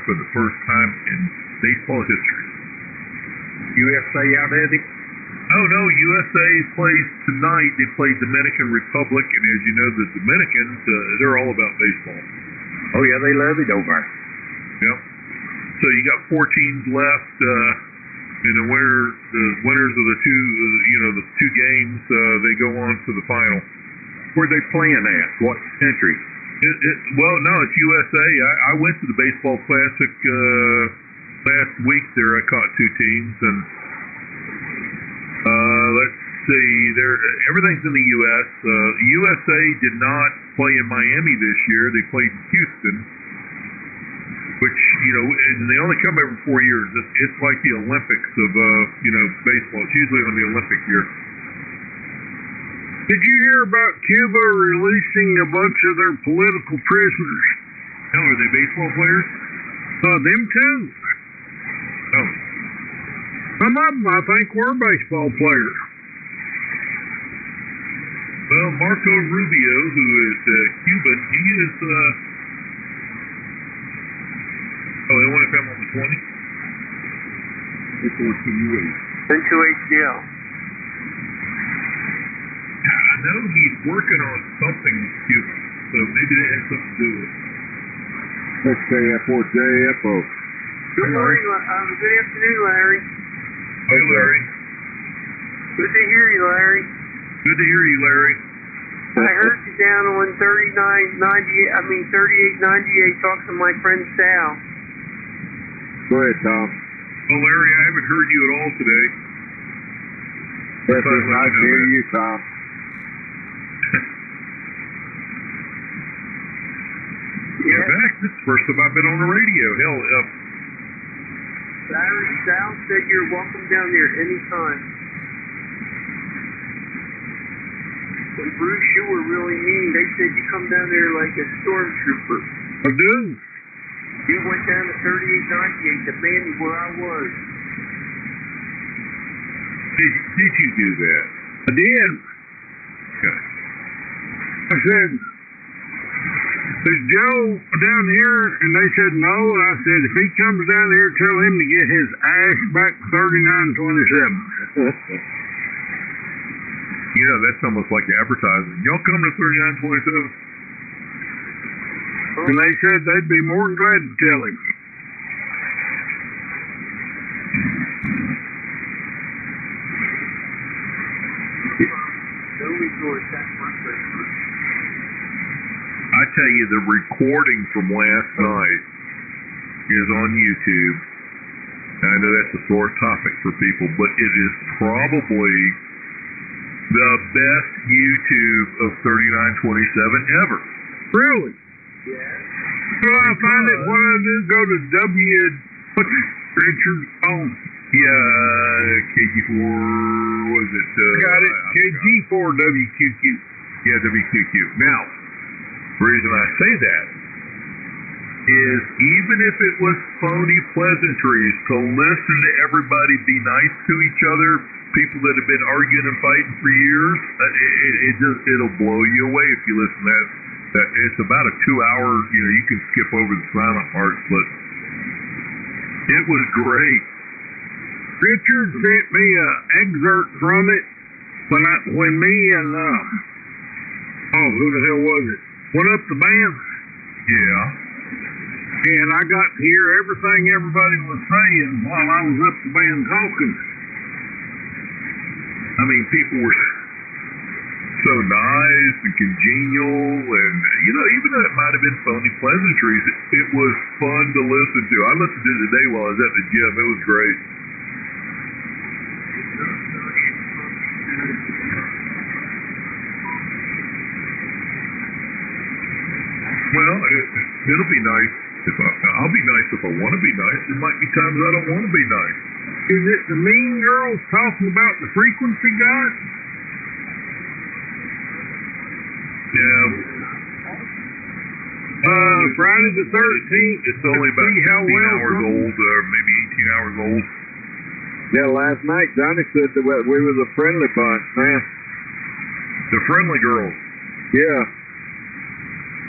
for the first time in baseball history. USA out at it? Oh no, USA plays tonight. They play Dominican Republic, and as you know, the Dominicans, they're all about baseball. Oh yeah, they love it over there. Yep. So you got 4 teams left, and the winners of the two games, they go on to the final. Where they playing at? What country? Well, no, it's USA. I went to the baseball classic last week. There, I caught 2 teams, and let's see. Everything's in the U.S. USA did not play in Miami this year. They played in Houston, which and they only come every 4 years. It's like the Olympics of baseball. It's usually on the Olympic year. Did you hear about Cuba releasing a bunch of their political prisoners? No, are they baseball players? Them too. Oh. Some of them, I think, were baseball players. Well, Marco Rubio, who is Cuban, he is. They want to come on the 20? It's on 2H. Into HDL. I know he's working on something with Cuba, so maybe that has something to do with it. XJFO. Good morning, good afternoon, Larry. Hey, Larry. Good to hear you, Larry. Good to hear you, Larry. I heard you down on 3898 talking to my friend Sal. Go ahead, Tom. Well, Larry, I haven't heard you at all today. Yes, it's nice to hear you, Tom. In fact, this is the first time I've been on the radio. Hell, Larry, Sal said you're welcome down there anytime. When Bruce, you were really mean. They said you come down there like a stormtrooper. I do. You went down to 3898 to Manny where I was. did you do that? I did. Okay. I said, is Joe down here? And they said no. And I said, if he comes down here, tell him to get his ass back 3927. That's almost like advertising. Y'all come to 3927? And they said they'd be more than glad to tell him. I tell you, the recording from last night is on YouTube. I know that's a sore topic for people, but it is probably the best YouTube of 3927 ever. Really? Yeah. Well, I find it what I do, go to what's Richard on? Yeah, KG4, was it? Got it, KG4WQQ. Yeah, WQQ. Now, the reason I say that is even if it was phony pleasantries, to listen to everybody be nice to each other, people that have been arguing and fighting for years, it'll blow you away if you listen to that. It's about a 2-hour, you can skip over the silent parts, but it was great. Richard sent me an excerpt from it when me and who the hell was it? Went up the band. Yeah. And I got to hear everything everybody was saying while I was up the band talking. I mean, people were so nice and congenial, and even though it might have been phony pleasantries, it was fun to listen to. I listened to it today while I was at the gym. It was great. Well, it'll be nice I'll be nice if I want to be nice. There might be times I don't want to be nice. Is it the Mean Girls talking about the frequency guide? Yeah. Friday the 13th. It's only about 16 hours old, or maybe 18 hours old. Yeah, last night Johnny said that we were the friendly bunch, man. The friendly girls. Yeah.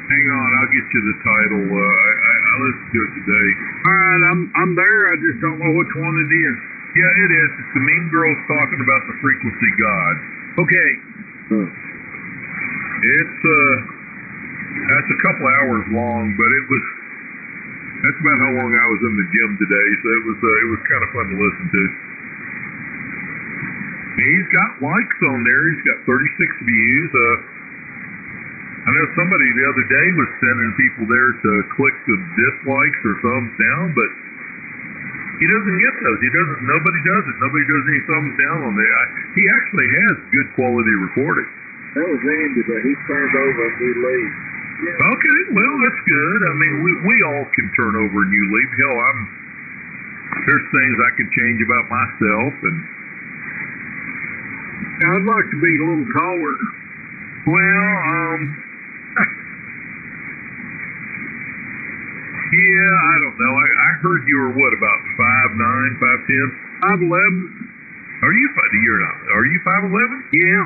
Hang on, I'll get you the title. I listen to it today. All right, I'm there. I just don't know which one it is. Yeah, it is. It's the Mean Girls talking about the frequency God. Okay. It's that's a couple hours long, but that's about how long I was in the gym today, so it was kind of fun to listen to. He's got likes on there. He's got 36 views. I know somebody the other day was sending people there to click the dislikes or thumbs down, but he doesn't get those. Nobody does it. Nobody does any thumbs down on there. He actually has good quality recording. That was Andy, but he turned over and we leave. Okay, well, that's good. I mean, we all can turn over a new leaf. Hell, there's things I can change about myself, and I'd like to be a little taller. well, yeah, I don't know. I heard you were what, about 5'9", 5'10"? 5'11". You're not. Are you 5'11"? Yeah.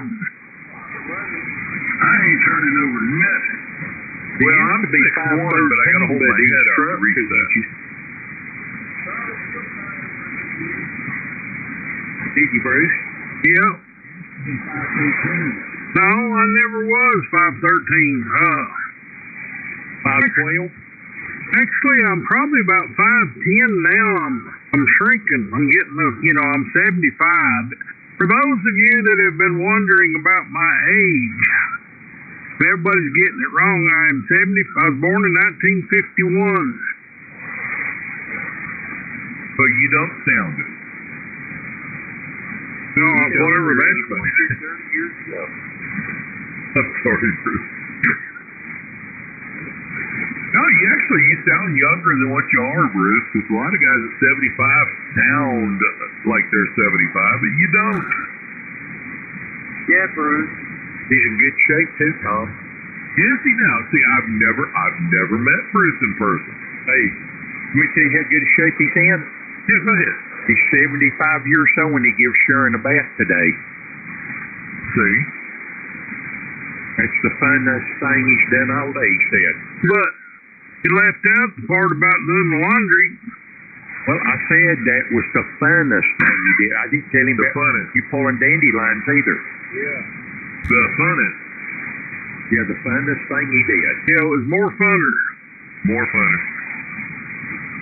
I ain't turning over nothing. Well, I'm 6'1", but I gotta hold my head up to reach that. Did you, Bruce? Yeah. No, I never was 5'13". 5'12"? Actually, I'm probably about 5'10" now. I'm shrinking. I'm getting I'm 75. For those of you that have been wondering about my age, everybody's getting it wrong. I am 70. I was born in 1951. But you don't sound it. No, whatever that's about. 30 years ago. I'm sorry, Bruce. No, you sound younger than what you are, Bruce, because a lot of guys at 75 sound like they're 75, but you don't. Yeah, Bruce. He's in good shape too, Tom. Is he now? See, I've never met Bruce in person. Hey, let me tell you how good shape he's in. Yeah, go ahead. He's 75 years old and he gives Sharon a bath today. See? That's the funnest thing he's done all day, he said. But he left out the part about doing the laundry. Well, I said that was the funnest thing he did. I didn't tell him The about funnest. you pulling dandelions either. Yeah. The funnest. Yeah, the funnest thing he did. Yeah, it was more funner. More funner.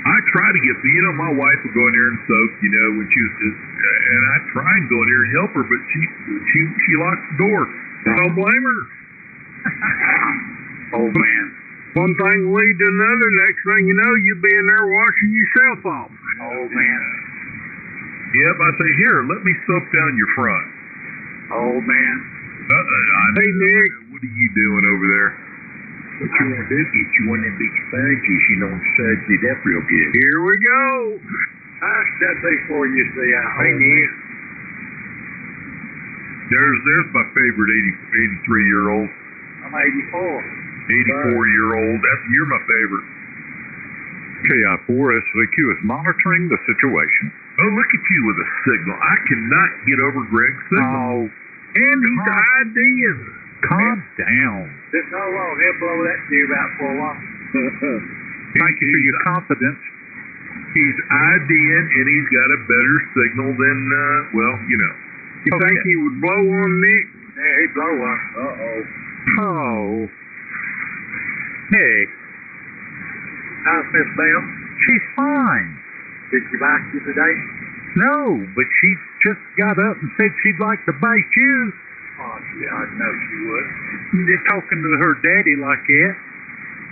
I try to get, my wife would go in there and soak, when she was, and I try and go in there and help her, but she locks the door. Don't blame her. Old man. One thing lead to another. Next thing you know, you be in there washing yourself off. Old man. Yep, I say, here, let me soak down your front. Old man. Hey, Nick. What are you doing over there? What you want to do, get you one of them big sponges, and suds it up real good. Here we go. I said before you say, hey, Nick. There's my favorite 83-year-old. I'm 84. 84-year-old. You're my favorite. KI4SVQ is monitoring the situation. Oh, look at you with a signal. I cannot get over Greg's signal. Oh, And he's ideas. calm down. Just hold on. He'll blow that tube out for a while. Thank you for your confidence. He's IDing, and he's got a better signal than, You think he would blow on Nick? Yeah, he'd blow one. Uh-oh. Oh. Nick, How's Miss Bell? she's fine. Did she like you today? No, but she just got up and said she'd like to bite you. Oh, yeah, I know she would. You're talking to her daddy like that.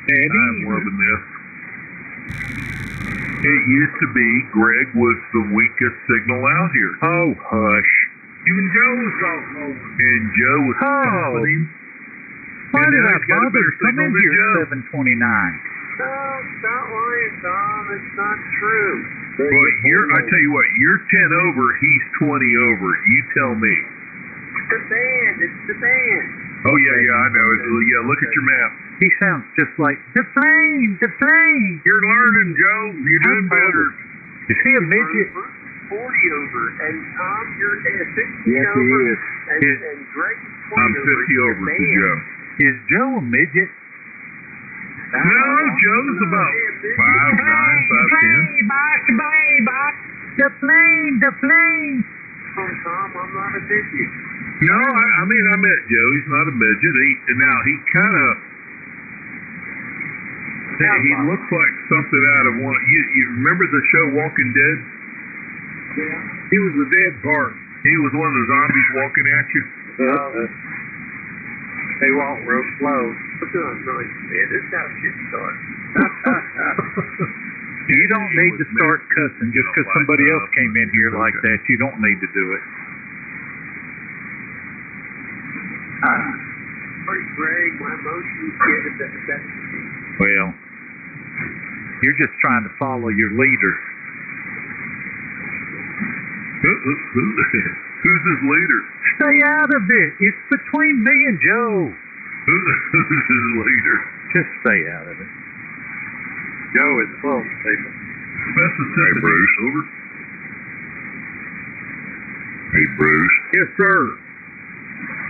Daddy? I'm loving this. It used to be Greg was the weakest signal out here. Oh, hush. Even Joe was talking over. And Joe was stopping him. Why And did now I he's got a bother better to come signal in than here Joe. at 7:29? Stop lying, Tom. It's not true. Well, I tell you what, you're 10 over, he's 20 over. You tell me. It's the band. It's the band. Oh, yeah, I know. Look at your map. He sounds just like the train. You're learning, Joe. You're doing better. Is he a midget? 40 over. And Tom, you're 16 Yes, he over. is. And Greg is 20 I'm over. 50 over to Joe. Is Joe a midget? No, Joe's about 5'9", 5'10". The plane. Tom, I'm not a midget. No, I mean, I met Joe. He's not a midget. He kind of... He looks like something out of one... You remember the show Walking Dead? Yeah. He was the dead part. He was one of the zombies walking at you. They walk real slow. What's on noise, man? This is how shit starts. You don't need to start cussing just because somebody else came in here like that. You don't need to do it. Sorry, Greg. My emotions get a bit better. Well, you're just trying to follow your leader. Who's his leader? Stay out of it. It's between me and Joe. Who's his leader? Just stay out of it. Joe is close, people. That's the hey, Bruce. Over. Hey, Bruce. Yes, sir.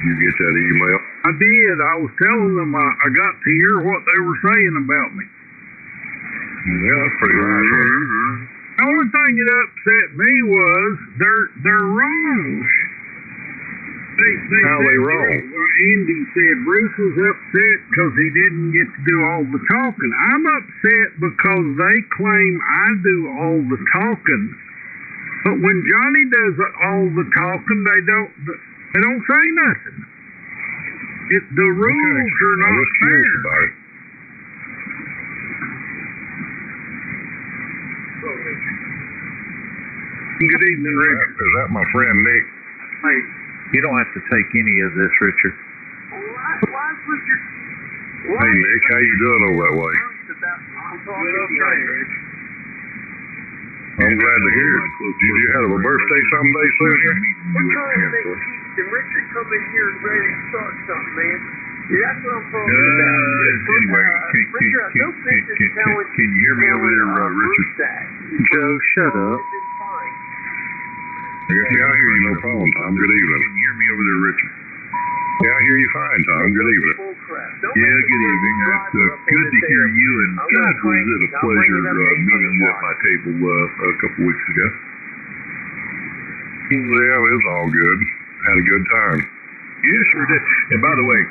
You get that email? I did. I was telling them I got to hear what they were saying about me. Yeah, that's pretty nice. The only thing that upset me was they're wrong. How they wrong? Andy said Bruce was upset because he didn't get to do all the talking. I'm upset because they claim I do all the talking, but when Johnny does all the talking, they don't say nothing. The rules are not fair. About it. Good evening, Richard. Is that my friend Nick? Hey, You don't have to take any of this, Richard. why was your... Hey, Nick, how you doing over that way? I'm talking to you. I'm glad to hear it. Did you have a birthday someday soon here? We're trying to make peace, and Richard come in here and ready to start something, man. Yeah, that's what I'm talking about. Anyway, Richard, I don't think this is how it's can you hear me over there, Richard? Joe, shut up. Yeah, I hear you, no problem, Tom. Good evening. Can you hear me over there, Richard? Yeah, I hear you fine, Tom. Good evening. Yeah, good evening. It's good to hear you, and God, was it a pleasure meeting you at my table a couple weeks ago. Yeah, it was all good. Had a good time. Yeah, sure did. And by the way,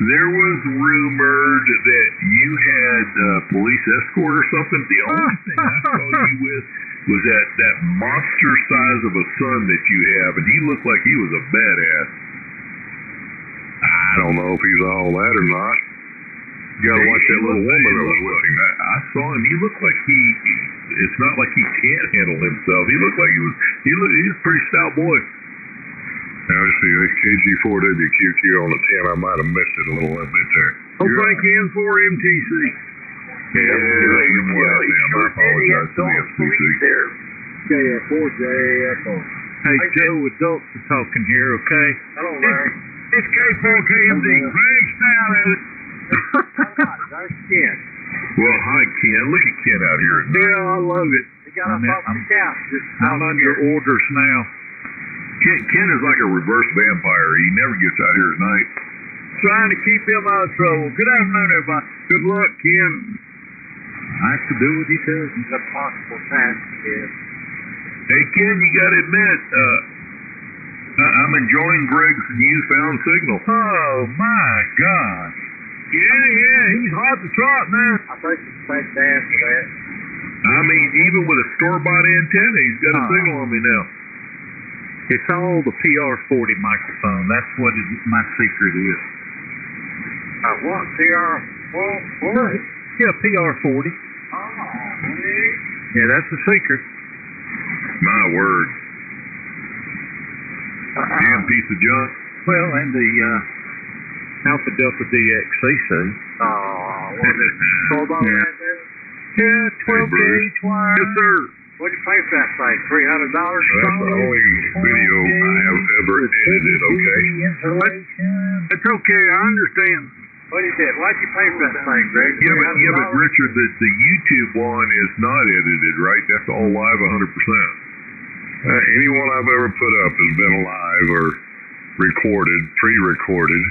there was rumored that you had police escort or something. The only thing I saw you with was that monster size of a son that you have, and he looked like he was a badass. I don't know if he's all that or not. You gotta watch that little woman that was with him. I saw him. He looked like it's not like he can't handle himself. He looked like he was a pretty stout boy. Now, let's see, the KG4WQQ on the 10, I might have missed it a little bit there. Oh, thank you, N4 MTC. Yeah, I apologize to the FCC. KF4JFO. Hey, Joe, adults are talking here, okay? Hello, Larry. It's K4KMD. Greg, stay out of it. There's Ken. Well, hi, Ken. Look at Ken out here. Yeah, I love it. He got us off the couch. I'm under orders now. Ken is like a reverse vampire. He never gets out here at night. Trying to keep him out of trouble. Good afternoon, everybody. Good luck, Ken. I have to do what he tells me. The possible task is. Hey, Ken, you got to admit, I'm enjoying Greg's newfound signal. Oh, my gosh. Yeah, he's hard to trot now. I think it's thank Dan for that. I mean, even with a store-bought antenna, he's got a signal on me now. It's all the PR40 microphone. That's what my secret is. What? PR40? Yeah, PR40. Yeah, that's the secret. My word. Damn piece of junk. Well, and the Alpha Delta DXCC. Was it sold on Yeah. that then? Yeah, 12 gauge wire. Yes, sir. What'd you pay for that thing? $300? That's the only video I have ever edited, okay? It's okay, I understand. What'd you pay for that thing, Greg? Yeah, but Richard, the YouTube one is not edited, right? That's all live 100%. Anyone I've ever put up has been live or recorded, pre-recorded,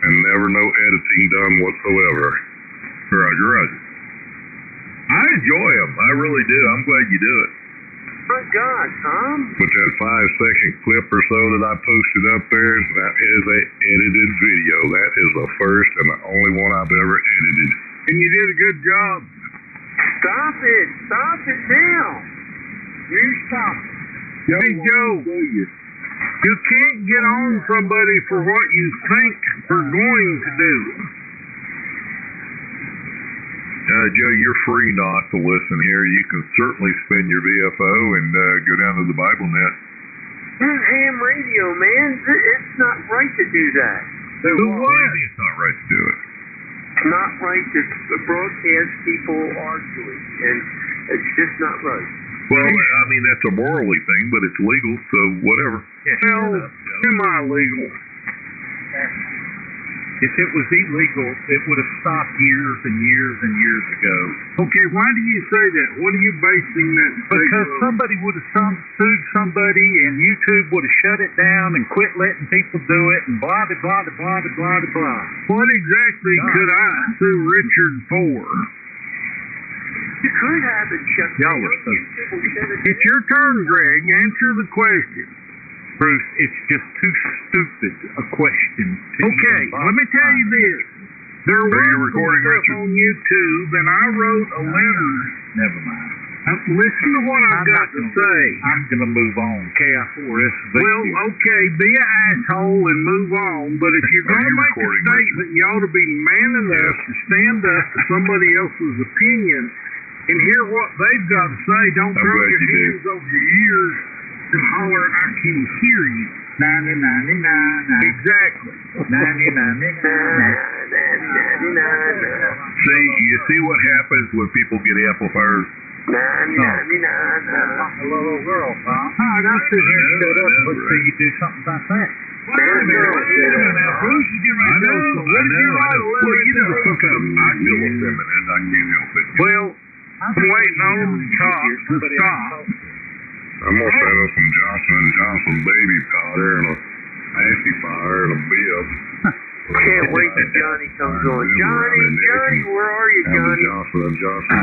and never no editing done whatsoever. Roger, Roger. I enjoy them. I really do. I'm glad you do it. My God, Tom. But that 5-second clip or so that I posted up there, that is a edited video. That is the first and the only one I've ever edited. And you did a good job. Stop it. Stop it now. You stop it. Hey, Joe. You can't get on somebody for what you think they're going to do. Joe, you're free not to listen here. You can certainly spin your VFO and go down to the Bible net. Ham radio, man. It's not right to do that. What do you mean it's not right to do it? It's not right to broadcast people arguing, and it's just not right. Well, I mean, that's a morally thing, but it's legal, so whatever. Well, semi-legal. If it was illegal, it would have stopped years and years and years ago. Okay, why do you say that? What are you basing that Because statement on? somebody would have sued somebody, and YouTube would have shut it down and quit letting people do it, and blah, blah, blah, blah, blah, blah, blah. What exactly could I sue Richard for? You could have it shut Y'all down. were so- YouTube will shut it It's your turn, Greg. Answer the question. Bruce, it's just too stupid a question. Okay, let me tell you this. There was you some recording, stuff Richard? on YouTube, and I wrote a letter. Never mind. Listen to what I've got to say. I'm going to move on. KI4S. Well, okay, be an asshole and move on, but if you're going to make a recording, statement, you ought to be man enough to stand up to somebody else's opinion and hear what they've got to say. Don't I'm throw glad your you did. hands over your ears and holler, I can hear you. 90. Exactly. 90. See, you see what happens when people get amplifiers? A little girl, huh? All right, I'll sit here and shut up and let's see you do something about that. I know. Well, you know, sometimes I feel effeminate. I can't help it. Well, I'm waiting on them to stop. I'm gonna set up some Johnson & Johnson baby powder and a pacifier and a bib. Can't wait till Johnny comes on. Johnny, where are you, Johnny? Johnson & Johnson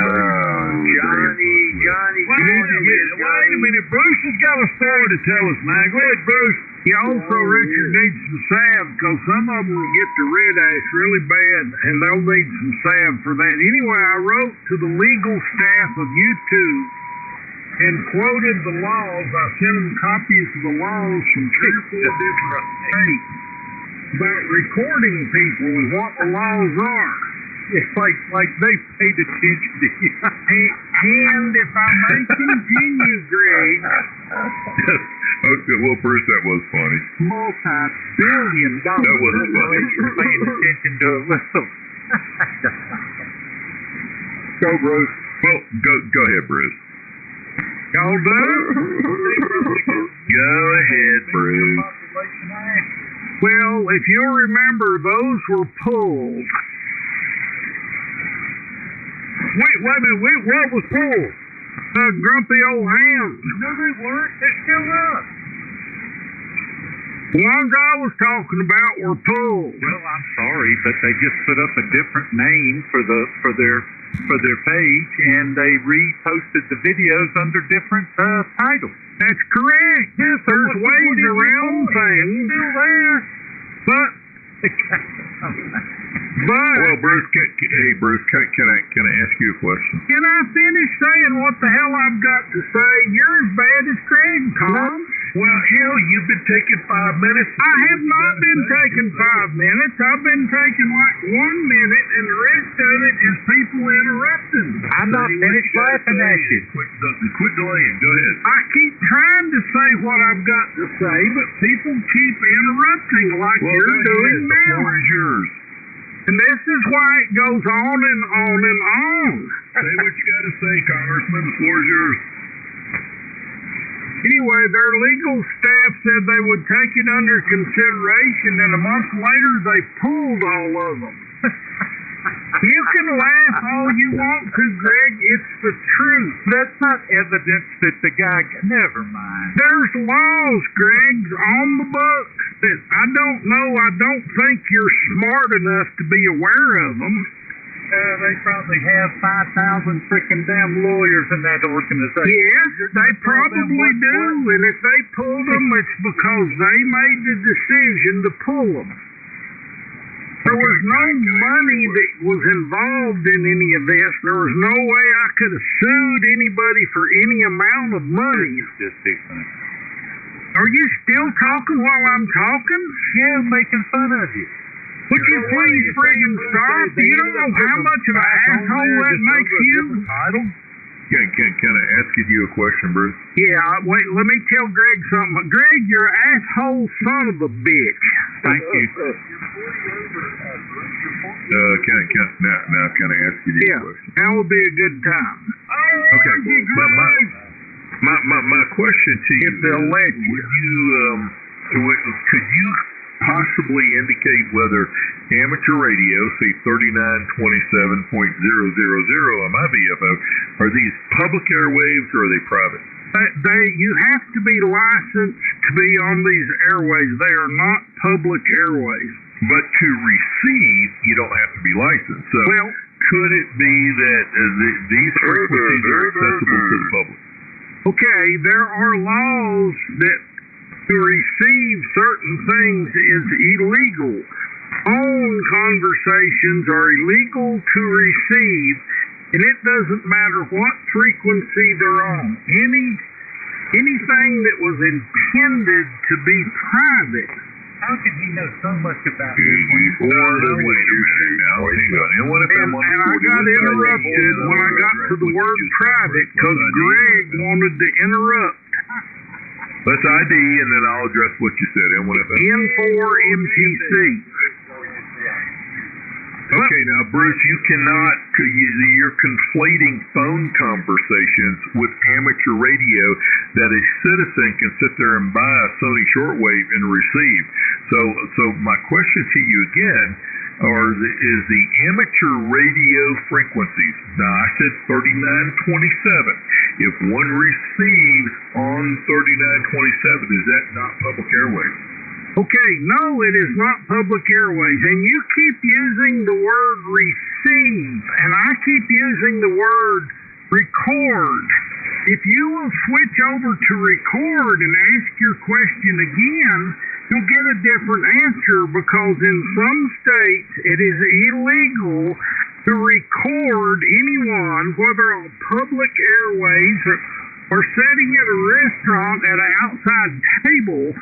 baby. Johnny. Wait a minute, Bruce has got a story to tell us, man. Go ahead, Bruce. You also, Richard, need some salve because some of them get the red ash really bad, and they'll need some salve for that. Anyway, I wrote to the legal staff of YouTube and quoted the laws. I sent them copies of the laws from 3 or 4 different states about recording people and what the laws are. It's like they paid attention to you. And if I may continue, Greg, Okay, well, Bruce, that was funny. Multi-billion-dollar That wasn't funny. paying attention to a little. Go, Bruce. Well, go ahead, Bruce. y'all done? Go ahead, Bruce. Well, if you'll remember, those were pulled. Wait a minute. What was pulled? Grumpy old hams. No, they weren't. They're still up. The ones I was talking about were pulled. Well, I'm sorry, but they just put up a different name for their page, and they reposted the videos under different titles. That's correct. Yes, There's ways around things. Still there. But Well, Bruce, Bruce, can I ask you a question? can I finish saying what the hell I've got to say? You're as bad as Craig, Tom. Well, hell, you've been taking 5 minutes. I have not been taking 5 minutes. I've been taking like 1 minute, and the rest of it is people interrupting. I'm not finished laughing at you. Quit delaying. Go ahead. I keep trying to say what I've got to say, but people keep interrupting like you're doing The now. floor is yours. And this is why it goes on and on and on. Say what you got to say, Congressman. The floor is yours. Anyway, their legal staff said they would take it under consideration, and a month later they pulled all of them. You can laugh all you want to, Greg. It's the truth. That's not evidence that the guy. Never mind. There's laws, Greg, on the books that I don't know. I don't think you're smart enough to be aware of them. They probably have 5,000 freaking damn lawyers in that organization. Yes, they probably do, and if they pulled them, it's because they made the decision to pull them. There was no money that was involved in any of this. There was no way I could have sued anybody for any amount of money. Just different. Are you still talking while I'm talking? Yeah, making fun of you. Would you please friggin' stop? You don't know how much of an asshole that makes you? Can I ask you a question, Bruce? Yeah, wait, let me tell Greg something. Greg, you're an asshole son of a bitch. Thank you. Now can I ask you a question? That would be a good time. Okay, my question to you If they'll let you. Could you possibly indicate whether amateur radio, say 3927.000 on my VFO, are these public airwaves or are they private? You have to be licensed to be on these airways. They are not public airways. But to receive, you don't have to be licensed. So Well, could it be that these frequencies are accessible to the public? okay, there are laws that to receive certain things is illegal. Phone conversations are illegal to receive, and it doesn't matter what frequency they're on. Anything that was intended to be private. How can he know so much about this? No, wait a minute now. Hang on. And what if I'm on And I got interrupted when I got to the word private because Greg wanted to interrupt. Let's ID, and then I'll address what you said. And what if N4MTC. Okay, now, Bruce, you cannot, you're conflating phone conversations with amateur radio that a citizen can sit there and buy a Sony shortwave and receive. So my question to you again is the amateur radio frequencies. Now, I said 3927. If one receives on 3927, is that not public airwaves? Okay, no, it is not public airways. And you keep using the word receive, and I keep using the word record. If you will switch over to record and ask your question again, you'll get a different answer because in some states it is illegal to record anyone, whether on public airways or sitting at a restaurant at an outside table,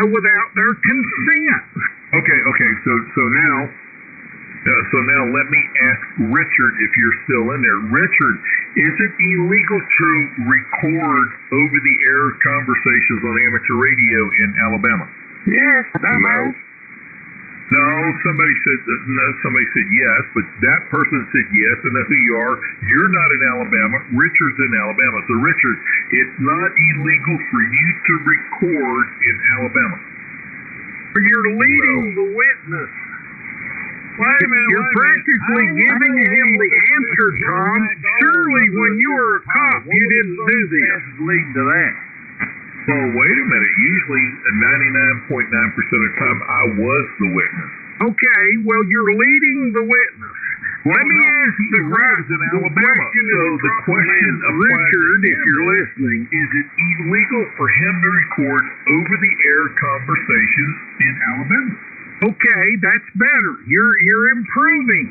without their consent. Okay. So now let me ask Richard if you're still in there. Richard, is it illegal to record over-the-air conversations on amateur radio in Alabama? Yes, No, somebody said yes, but that person said yes, and that's who you are. You're not in Alabama. Richard's in Alabama. So, Richard, it's not illegal for you to record in Alabama. You're leading the witness. Wait a minute. You're practically giving him the answer, Tom. Surely when you were a cop, you didn't do this. Leading to that. Well, wait a minute. Usually, 99.9% of the time, I was the witness. Okay, well, you're leading the witness. Let me ask the question. So the question of Richard, if you're listening, is it illegal for him to record over-the-air conversations in Alabama? okay, that's better. You're improving.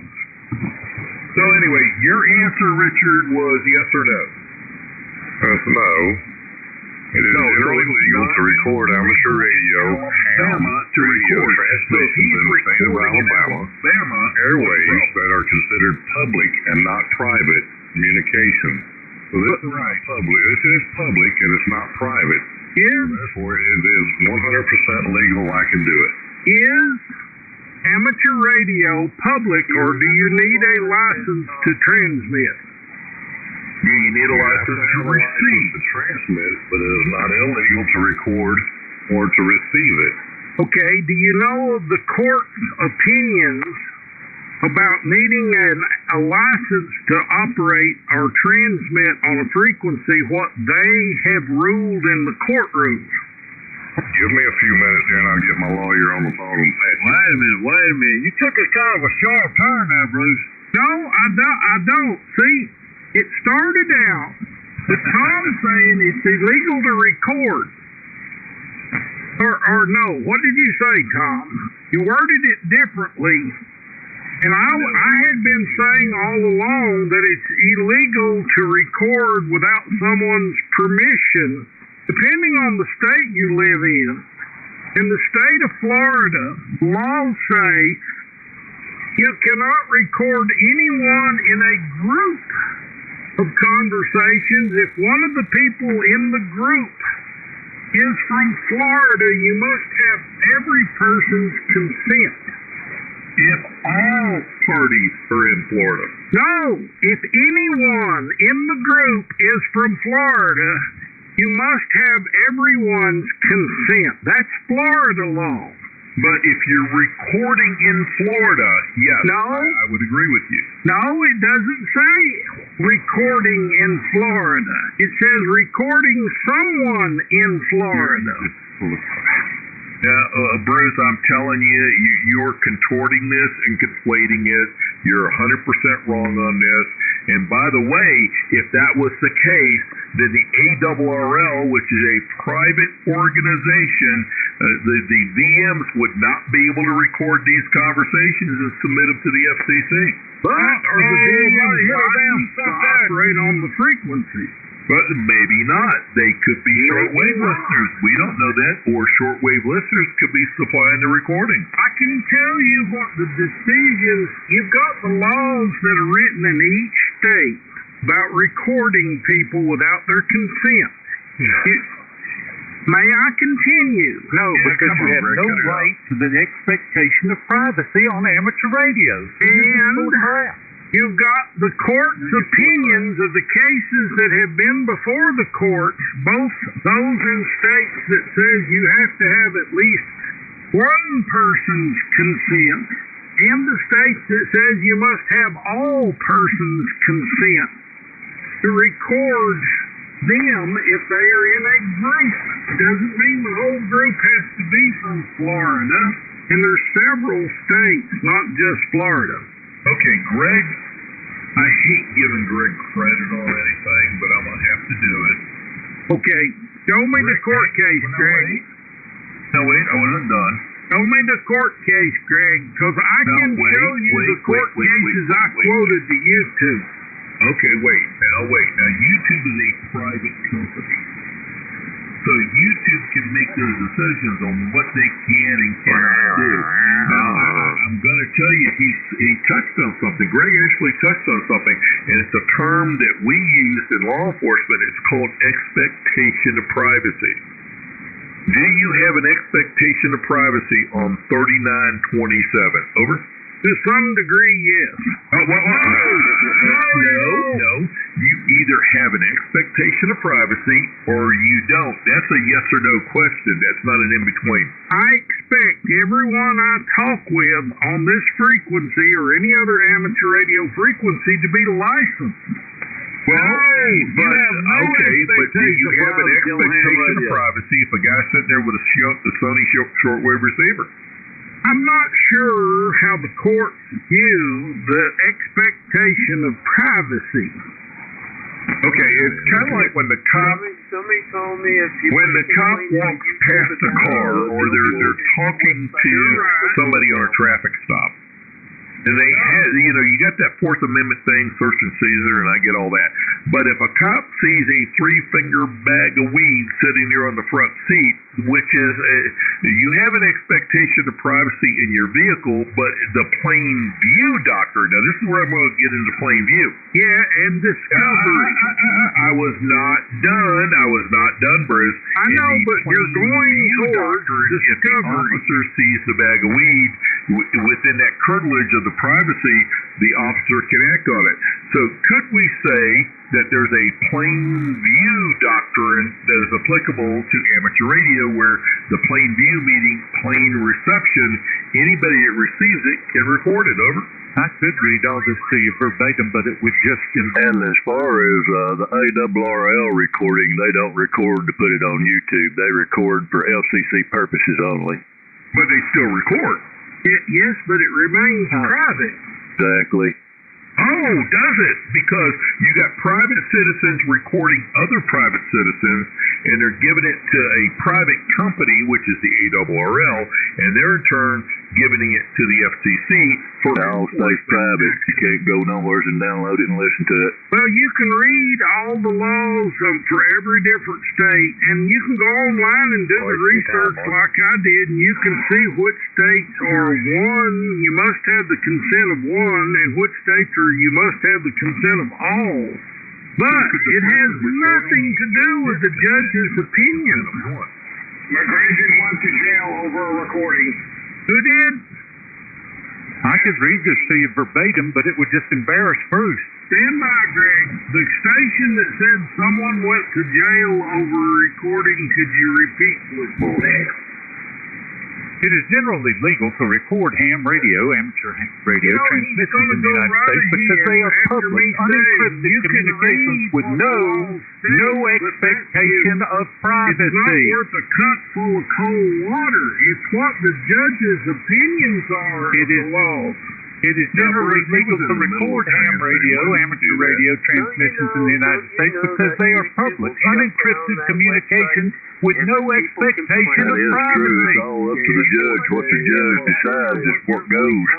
So anyway, your answer, Richard, was yes or no? No. It is generally legal to record amateur radio transmissions in the state of Alabama airways that are considered public and not private communication. So this is not public. This is public and it's not private. Therefore, it is 100% legal. I can do it. Is amateur radio public, or do you need a license to transmit? You need a license to receive. To transmit, but it is not illegal to record or to receive it. Okay, do you know of the court's opinions about needing a license to operate or transmit on a frequency, what they have ruled in the courtroom? Give me a few minutes here and I'll get my lawyer on the phone and patch it. Wait a minute. You took a kind of a sharp turn there, Bruce. No, I don't. See, it started out with Tom saying it's illegal to record. Or no, what did you say, Tom? You worded it differently. And I had been saying all along that it's illegal to record without someone's permission, depending on the state you live in. In the state of Florida, laws say you cannot record anyone in a group of conversations. If one of the people in the group is from Florida, you must have every person's consent. If all parties are in Florida. No, if anyone in the group is from Florida, you must have everyone's consent. That's Florida law. But if you're recording in Florida, yes, No. I would agree with you. No, it doesn't say recording in Florida. It says recording someone in Florida. Now, Bruce, I'm telling you, you're contorting this and conflating it. You're 100% wrong on this. And by the way, if that was the case, then the ARRL, which is a private organization, the VMs would not be able to record these conversations and submit them to the FCC. But are the VMs operate on the frequency? But maybe not. They could be shortwave listeners. We don't know that. Or shortwave listeners could be supplying the recording. I can tell you what the decisions, you've got the laws that are written in each state about recording people without their consent. May I continue? No, because you have no right to the expectation of privacy on amateur radio. And you've got the court's opinions of the cases that have been before the courts, both those in states that says you have to have at least one person's consent, and the states that says you must have all persons' consent to record them if they are in a group. It doesn't mean the whole group has to be from Florida, and there's several states, not just Florida. Okay, Greg, I hate giving Greg credit on anything, but I'm going to have to do it. Okay, show me the court case, Greg. No, wait, I wasn't done. Show me the court case, Greg, because I can show you the court cases I quoted to YouTube. Okay, wait. Now, YouTube is a private company. So YouTube can make those decisions on what they can and cannot do. Now, I'm going to tell you, he touched on something. Greg actually touched on something, and it's a term that we use in law enforcement. It's called expectation of privacy. Do you have an expectation of privacy on 3927? Over? To some degree, yes. No. You either have an expectation of privacy or you don't. That's a yes or no question. That's not an in-between. I expect everyone I talk with on this frequency or any other amateur radio frequency to be licensed. Well, but do you have an expectation of privacy if a guy's sitting there with a Sony shortwave receiver? I'm not sure how the courts view the expectation of privacy. Okay, it's kind of like when the cop walks past a car or they're talking to somebody on a traffic stop. And they have, you got that Fourth Amendment thing, search and seizure, and I get all that. But if a cop sees a 3-finger bag of weed sitting there on the front seat, which is, you have an expectation of privacy in your vehicle, but the plain view doctrine, now this is where I'm going to get into plain view. Yeah, and discovery. I was not done, Bruce. I know, but you're going towards discovery. If the officer sees the bag of weed within that curtilage of the privacy, the officer can act on it. So could we say that there's a plain view doctrine that is applicable to amateur radio where the plain view meaning plain reception, anybody that receives it can record it? Over? I could read all this to you verbatim, but it would just... And as far as the ARRL recording, they don't record to put it on YouTube. They record for FCC purposes only. But they still record. Yes, but it remains private. Exactly. Oh, does it? Because you got private citizens recording other private citizens, and they're giving it to a private company, which is the ARRL, and they're in turn giving it to the FCC for all stays private. You can't go nowhere and download it and listen to it. Well, you can read all the laws for every different state, and you can go online and do the research like I did, and you can see which states are one, you must have the consent of one, and which states are you must have the consent of all. But it has nothing to do with the judge's opinion. McGregor went to jail over a recording. Who did? I could read this to you verbatim, but it would just embarrass Bruce. Stand by, Greg. The station that said someone went to jail over a recording, could you repeat, please? It is generally legal to record ham radio, amateur radio transmissions in the United States because they are public, unencrypted communications with no expectation of privacy. It's not worth a cup full of cold water. It's what the judge's opinions are of the law. It is generally legal to record ham radio, amateur radio transmissions in the United States because they are public, unencrypted communications with no expectation of privacy. It's all up to the judge. What the judge decides is what goes.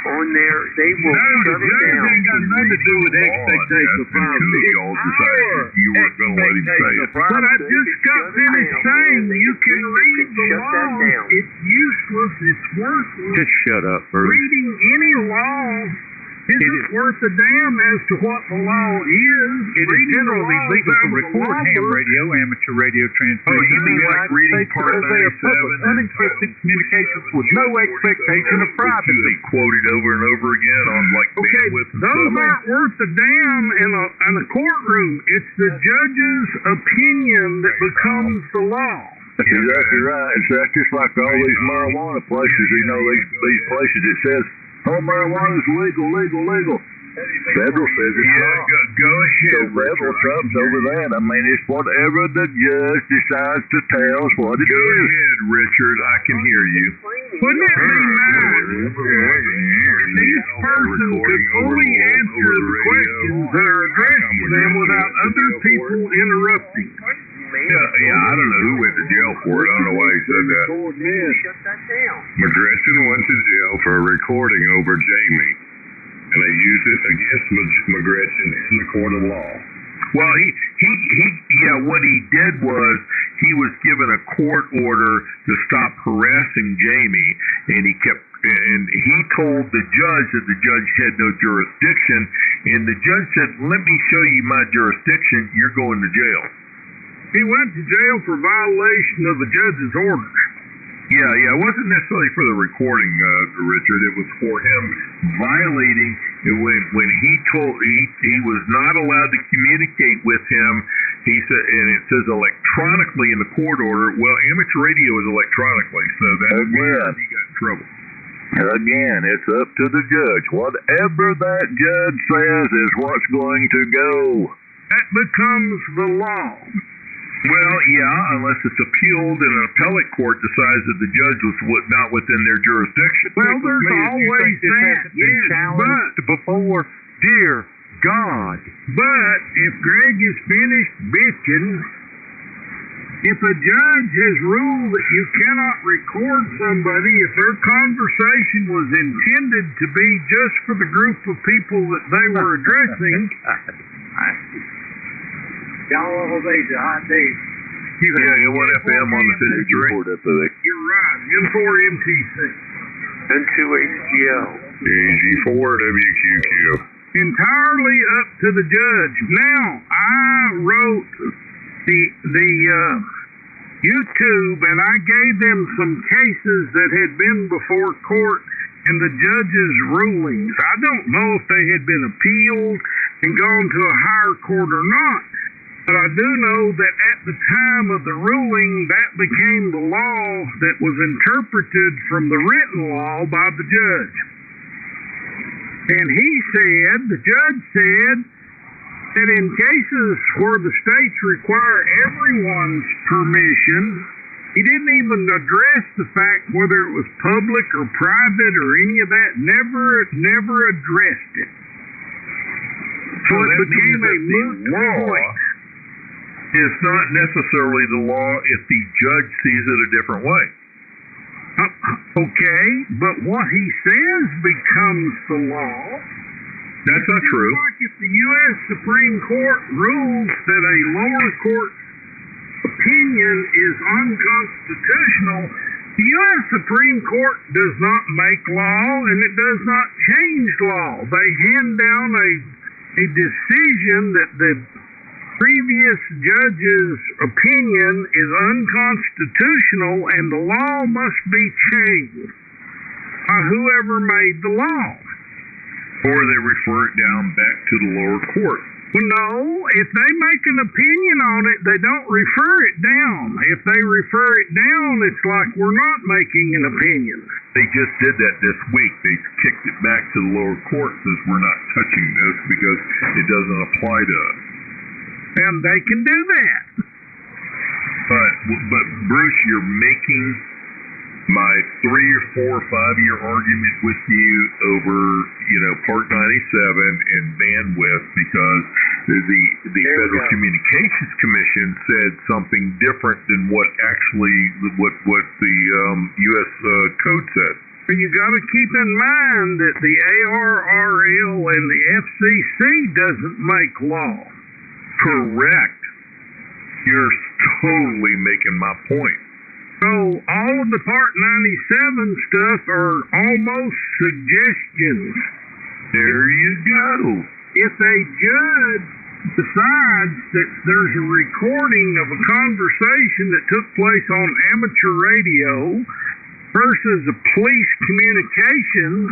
On there, they will shut it down. Ain't got nothing to do with expectation of privacy. Y'all decided you weren't going to let him say it. But I just got finished saying you can read the law. It's useless. It's worthless. Just shut up, Bruce. Reading any law isn't worth a damn as to what the law is. It is generally legal to record ham radio, amateur radio transmissions. Oh, you mean like reading Part because they are public, unencrypted communications with no expectation of privacy. Quoted over and over again on like bandwidth and those stuff. aren't worth a damn in a courtroom. It's the judge's opinion that becomes the law. That's exactly right. It's just like all these marijuana places. You know, these places it says, oh, marijuana is legal. Federal says it's not. Go ahead. So federal trumps over that. I mean, it's whatever the judge decides to tell us what it is. Go ahead, Richard. I can hear you. Wouldn't it be nice if each person could fully answer the questions that are addressed to them without other people interrupting? Yeah, I don't know who went to jail for it. I don't know why he said that. Shut that down. McGretchen went to jail for a recording over Jamie, and they used it against McGretchen in the court of law. Well, what he did was he was given a court order to stop harassing Jamie, and he told the judge that the judge had no jurisdiction, and the judge said, "Let me show you my jurisdiction. You're going to jail." He went to jail for violation of the judge's orders. Yeah, it wasn't necessarily for the recording, Richard. It was for him violating when he was not allowed to communicate with him. He said, and it says electronically in the court order. Well, amateur radio is electronically, so that's where he got in trouble. Again, it's up to the judge. Whatever that judge says is what's going to go. That becomes the law. Well, yeah, unless it's appealed and an appellate court decides that the judge was not within their jurisdiction. Well, there's always that, yes, but before, dear God. But if Greg is finished bitching, if a judge has ruled that you cannot record somebody, if their conversation was intended to be just for the group of people that they were addressing, Y'all always a hot day. Yeah, 1FM on the 53. You're right. N4MTC. N2HGL. AG4 WQQ. Entirely up to the judge. Now, I wrote the YouTube, and I gave them some cases that had been before court and the judge's rulings. I don't know if they had been appealed and gone to a higher court or not. But I do know that at the time of the ruling, that became the law that was interpreted from the written law by the judge. And the judge said, that in cases where the states require everyone's permission, he didn't even address the fact whether it was public or private or any of that, never addressed it. So it became a moot point. Is not necessarily the law if the judge sees it a different way. Okay, but what he says becomes the law. That's not true. Like if the U.S. Supreme Court rules that a lower court opinion is unconstitutional, the U.S. Supreme Court does not make law and it does not change law. They hand down a decision that the previous judge's opinion is unconstitutional and the law must be changed by whoever made the law. Or they refer it down back to the lower court. Well, no, if they make an opinion on it, they don't refer it down. If they refer it down, it's like we're not making an opinion. They just did that this week. They kicked it back to the lower court, says we're not touching this because it doesn't apply to us. And they can do that. But Bruce, you're making my 3 or 4 or 5 year argument with you over, Part 97 and bandwidth because the Federal Communications Commission said something different than what the U.S. code said. You got to keep in mind that the ARRL and the FCC doesn't make law. Correct. You're totally making my point. So all of the Part 97 stuff are almost suggestions. There you go. If a judge decides that there's a recording of a conversation that took place on amateur radio versus a police communications,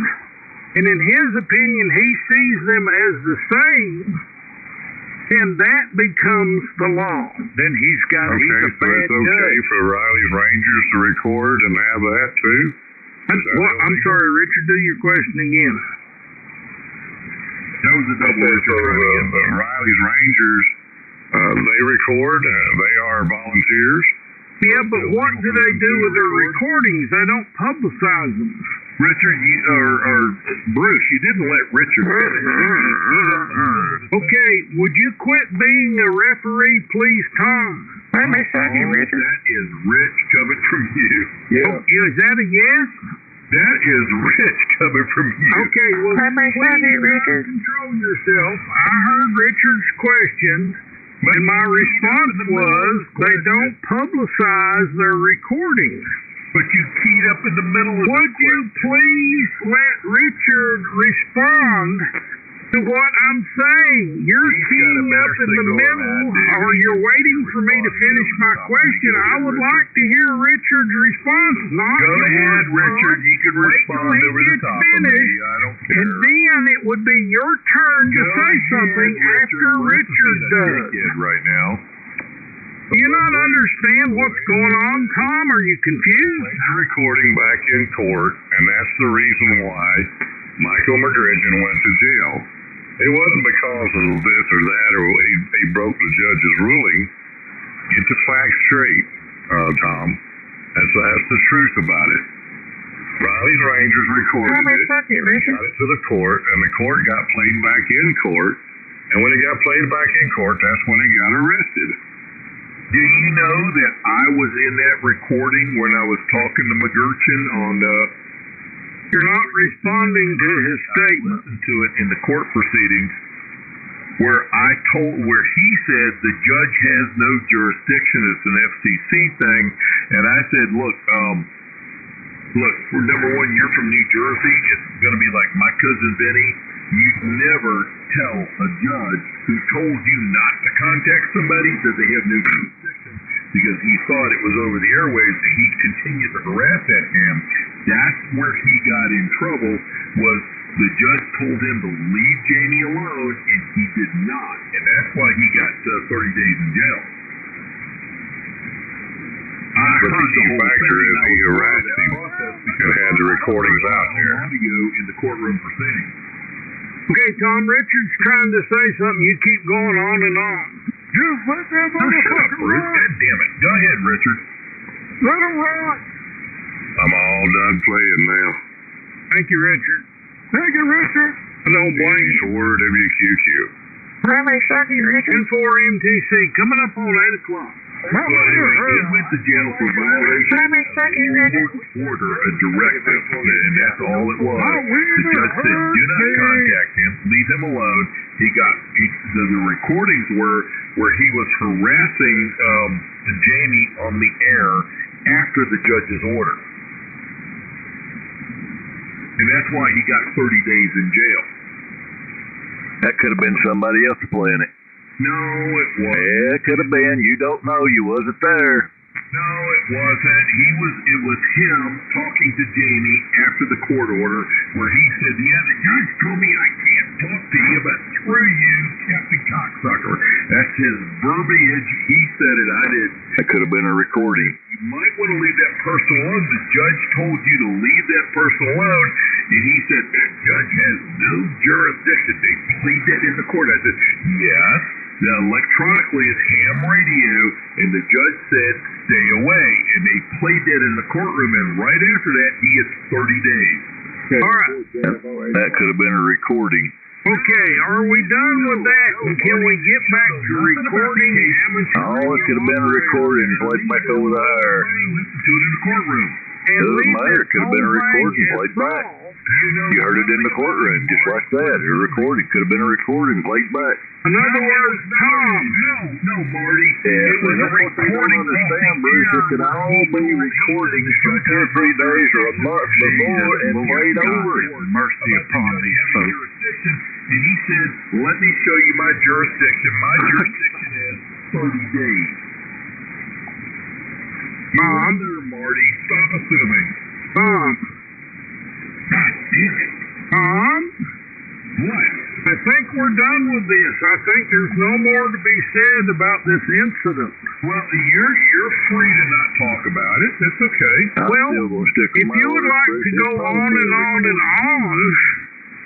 and in his opinion he sees them as the same, then that becomes the law. Then he's a bad so it's okay judge. for Riley's Rangers to record and have that too? I'm sorry, Richard, do your question again. That was a double so Riley's Rangers, they record, they are volunteers. Yeah, but what do they do with their recordings? They don't publicize them. Richard, or Bruce, you didn't let Richard finish. Okay, would you quit being a referee, please, Tom? Richard. That is rich coming from you. Yeah. Oh, is that a yes? That is rich coming from you. Okay, well, please control yourself. I heard Richard's question, and my response was they don't publicize their recordings. But you keyed up in the middle of Would you please let Richard respond to what I'm saying? You're keying up in the middle, or you're waiting for me to finish my question. I would like to hear Richard's response. Go ahead, Richard. You can respond over the top of me. I don't care. And then it would be your turn to say something after Richard does. Right now. Do you not understand what's going on, Tom? Are you confused? They're recording back in court, and that's the reason why Michael McGridgeon went to jail. It wasn't because of this or that, or he broke the judge's ruling. Get the facts straight, Tom. That's the truth about it. Riley's Rangers recorded it, got it to the court, and the court got played back in court. And when it got played back in court, that's when he got arrested. Do you know that I was in that recording when I was talking to McGurchin on You're not responding to his statement. Listened to it in the court proceedings where he said the judge has no jurisdiction. It's an FCC thing. And I said, look, for number one, you're from New Jersey. It's going to be like my cousin Benny. You'd never tell a judge who told you not to contact somebody that they have no jurisdiction because he thought it was over the airwaves and he continued to harass that him. That's where he got in trouble, was the judge told him to leave Jamie alone and he did not. And that's why he got 30 days in jail. But the key factor is he harassed him and had the recordings out there. Audio in the courtroom proceedings. Okay, Tom, Richard's trying to say something. You keep going on and on. Just let that motherfucker Bruce. God damn it. Go ahead, Richard. Let him run. I'm all done playing now. Thank you, Richard. Thank you, Richard. I don't blame you. Word WQQ. Primary circuit, Richard. And 4 MTC coming up on 8 o'clock. He went to jail for violation Primary circuit, Richard. order, a directive, and that's all it was. The judge said, do not contact him, leave him alone. The recordings were where he was harassing Jamie on the air after the judge's order. And that's why he got 30 days in jail. That could have been somebody else playing it. No, it wasn't. Yeah, it could have been. You don't know. You wasn't there. No, it wasn't. It was him talking to Jamie after the court order where he said, yeah, the judge told me I can't talk to you, but screw you, Captain Cocksucker. That's his verbiage. He said it, I did. That could have been a recording. You might want to leave that person alone. The judge told you to leave that person alone. And he said, that judge has no jurisdiction. They played that in the court. I said, yes. Electronically it's ham radio, and the judge said, stay away. And they played that in the courtroom, and right after that, he gets 30 days. All right. That could have been a recording. Okay, are we done with that? And can we get back to recording? Oh, it could have been a recording played back over there. Listen to it in the courtroom. Doesn't matter. It could have been a recording played back. You heard it in the courtroom, just like that. A recording. Could have been a recording played back. In other words, Tom. No, Marty. Yeah, it was a recording. Understand, Bruce, it could all be recordings from 2 or 3 days or a month before and played over. Mercy upon these folks. And he said, let me show you my jurisdiction. My jurisdiction is 30 days. Tom. Marty, stop assuming. Tom. God damn it. Tom. What? I think we're done with this. I think there's no more to be said about this incident. Well, you're free to not talk about it. That's okay. Well, if you would like to go on and on and on,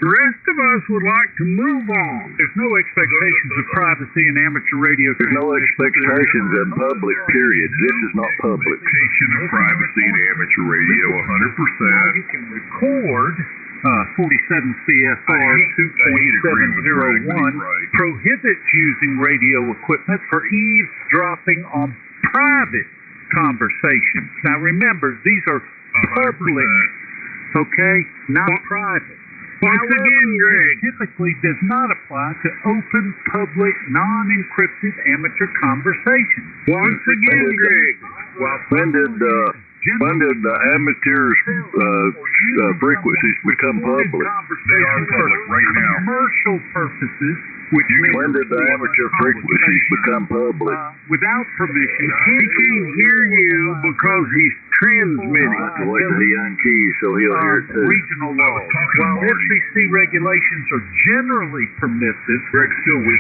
the rest of us would like to move on. There's no expectations of privacy in amateur radio. There's no expectations in public, period. This is not public. Expectation of privacy in amateur radio, 100%. You can record 47 CFR 2.701 prohibits using radio equipment for eavesdropping on private conversations. Now remember, these are public, okay, not private. Once again, Greg, typically does not apply to open, public, non-encrypted amateur conversations. Once again, Greg. When did the amateurs' frequencies become public? They are public right now. Commercial purposes, which when did the amateur frequencies become public? Without permission. He can't hear you because he's transmitting. I'll have to wait till he unkeys so he'll hear it too. Regional laws. While FCC regulations are generally permissive,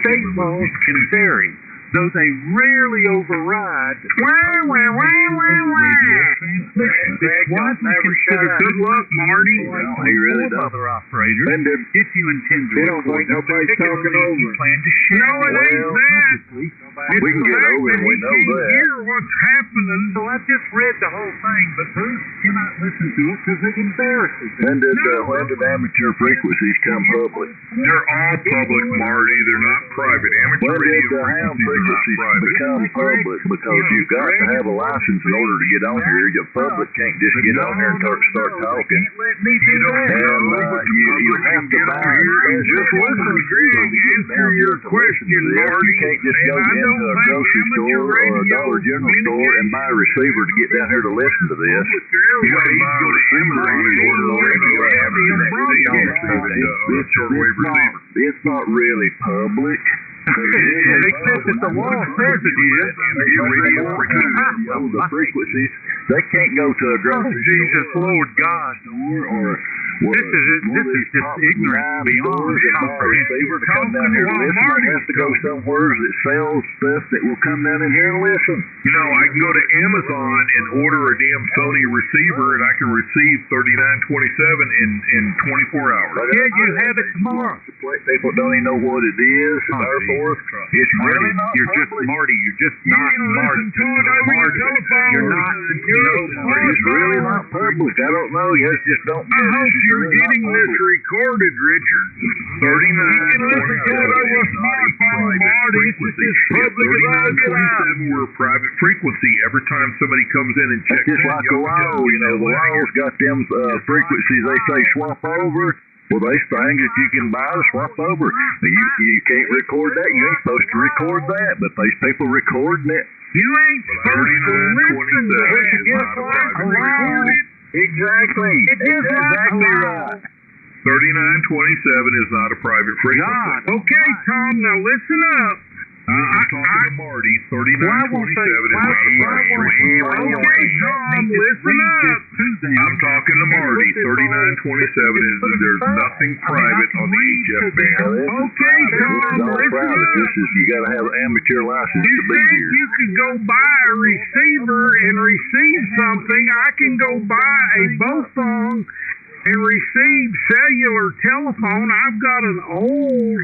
state laws can vary, though they rarely override transmission. It's widely considered good luck, Marty. He really does. Other operators, if you intend to record, nobody's talking over. You plan to share. No, it ain't that. We can get over it. We know that. Hear what's happening. So I just read the whole thing, but Bruce cannot listen to it because it embarrasses him. When did amateur frequencies come public? They're all public, Marty. They're not private. Amateur When did radio the ham frequencies are not frequencies private. become public? Because you've got to have a license in order to get on here. The public can't just get on here and start talking. You don't know. You have to buy it. Just listen to Greg answer your question, Marty. You can't just go into a grocery store or a Dollar General store and buy a receiver to get down here to listen to this. You got to go to Amazon and order a radio shortwave receiver. It's not really public. Except that the law says it is. The frequencies, they can't go to a grocery Jesus, Lord God. store or This is just ignorance beyond comprehension. to come down here to listen. It has to go somewhere that sells stuff that will come down in here and listen. No, I can go to Amazon and order a damn Sony receiver, and I can receive 3927 in 24 hours. Yeah, you have it tomorrow. People don't even know what it is. Therefore, it's really not You're just public. Marty. You're just not Marty. Telephone. You're not. It's really not public. I don't know. You just don't. I hope you're getting this recorded, Richard. 3927 over smartphone, Marty. It's as public as I get out. 3927 we're a private frequency. Every time somebody comes in and checks Just in, like the law, you know, the law's got them frequencies they say swap over. Well, they things that you can buy to swap over. You can't record that. You ain't supposed to record that, but these people recording it. You ain't supposed to listen to it. Exactly. Exactly right. 3927 is not a private frequency. Okay, Tom, now listen up. I'm talking to Marty. 3927 is not a private frequency. Okay, Tom, listen up. I'm talking to Marty. 3927 is there's nothing private on the HF band. Okay, Tom, listen up. You got to have an amateur license You to be said here. you could go buy a receiver and receive something. I can go buy a Bofong and receive cellular telephone. I've got an old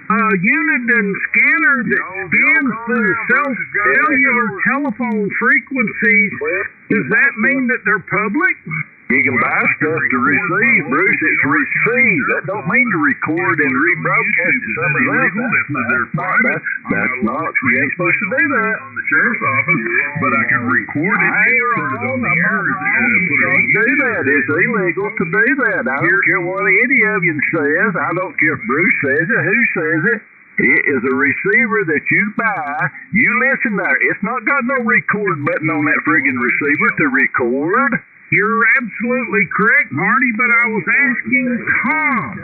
Uniden scanner that scans through cellular telephone frequencies. Does that mean that they're public? You can buy stuff to receive, Bruce. It's receive. That don't mean to record and rebroadcast it somewhere else. That's not. You ain't supposed to do that. On the sheriff's office, but I can record it and put it on the air. You can't do that. It's illegal to do that. I don't care what any of you says. I don't care if Bruce says it, who says it. It is a receiver that you buy. You listen there. It's not got no record button on that friggin' receiver to record. You're absolutely correct, Marty, but I was asking Tom.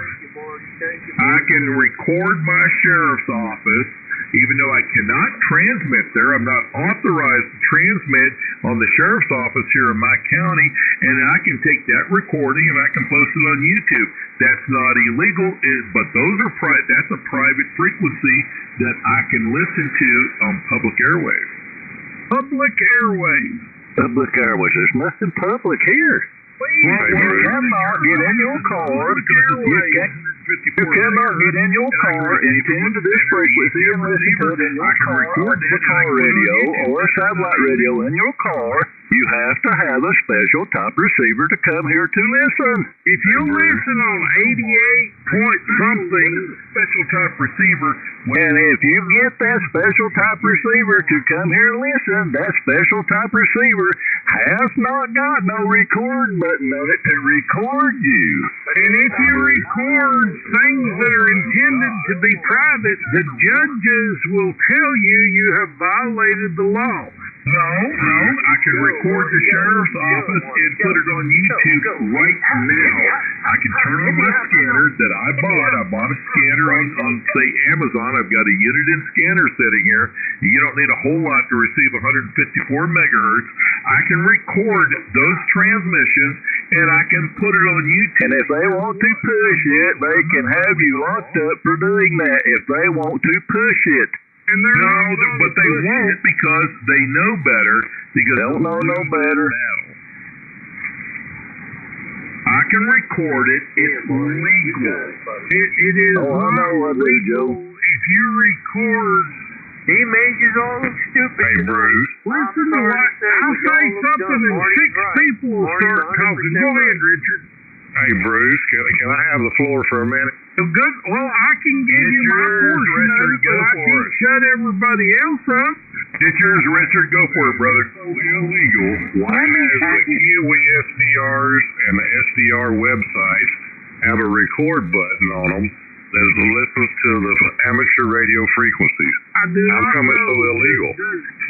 I can record my sheriff's office, even though I cannot transmit there. I'm not authorized to transmit on the sheriff's office here in my county, and I can take that recording and I can post it on YouTube. That's not illegal, but those are that's a private frequency that I can listen to on public airwaves. Public airwaves. Public airways. There's nothing public here. You cannot get in your car. You cannot get in your car and tune to this frequency and listen to it in your car, the car radio or satellite radio in your car. You have to have a special type receiver to come here to listen. If you listen on 88 point something special type receiver, and if you get that special type receiver to come here and listen, that special type receiver has not got no record button on it to record you. And if you record things that are intended to be private, the judges will tell you you have violated the law. No, I can record the sheriff's office and put it on YouTube right now. I can turn on my scanner that I bought. I bought a scanner on say, Amazon. I've got a Uniden scanner sitting here. You don't need a whole lot to receive 154 megahertz. I can record those transmissions, and I can put it on YouTube. And if they want to push it, they can have you locked up for doing that if they want to push it. No, but they won't because they know better. Because they don't know no better. I can record it. It's legal. It is legal if you record. He measures all the stupid. Hey, Bruce. Listen to what I'll say something and six people will start talking. Go ahead, Richard. Hey, Bruce, can I have the floor for a minute? Good. Well, I can give you my portion of it, but I can't shut everybody else up. It's yours, Richard. Go for it, brother. So illegal. Why does the Kiwi SDRs and the SDR websites have a record button on them that listens to the amateur radio frequencies? I do not How come it's so know. illegal?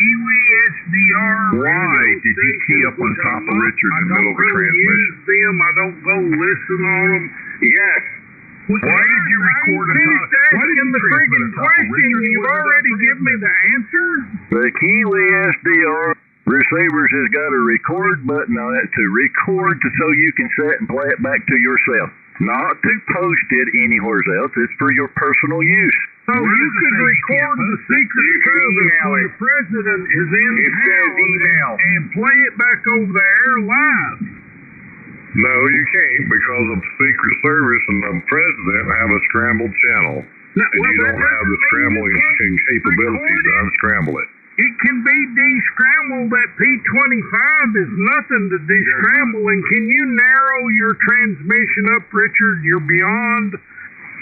Kiwi SDR. Why did you key up on top of Richard in the middle of a transmission? Use them. I don't go listen on them. Yes. Why did you record on top? Why did you the friggin' question? You've already given me the answer. The Kiwi SDR receivers has got a record button on it to record so you can set and play it back to yourself. Not to post it anywhere else. It's for your personal use. So you could record the Secret Service when the president is in town and play it back over the air live. No, you can't, because the Secret Service and the president have a scrambled channel. And you don't have the scrambling capabilities to unscramble it. It can be descrambled. That P25 is nothing to descramble. And can you narrow your transmission up, Richard? You're beyond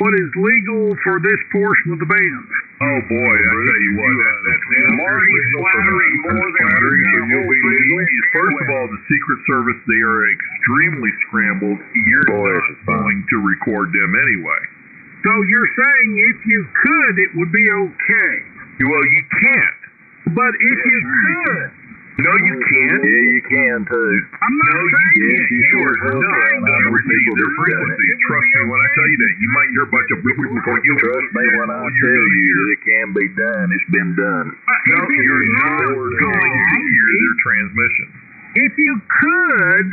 what is legal for this portion of the band. Oh boy, I tell you what, that's Marty's flattering more than First of all, the Secret Service, they are extremely scrambled. You're not going to record them anyway. So you're saying if you could, it would be okay. Well, you can't. But if you could. No, you can't. Yeah, you can too. I'm not saying you you sure can't. not going to receive their frequencies. Trust me when I tell you that. You might hear a bunch of Trust me when I tell you that it can be done. It's been done. No, you're not going to hear their transmission. If you could,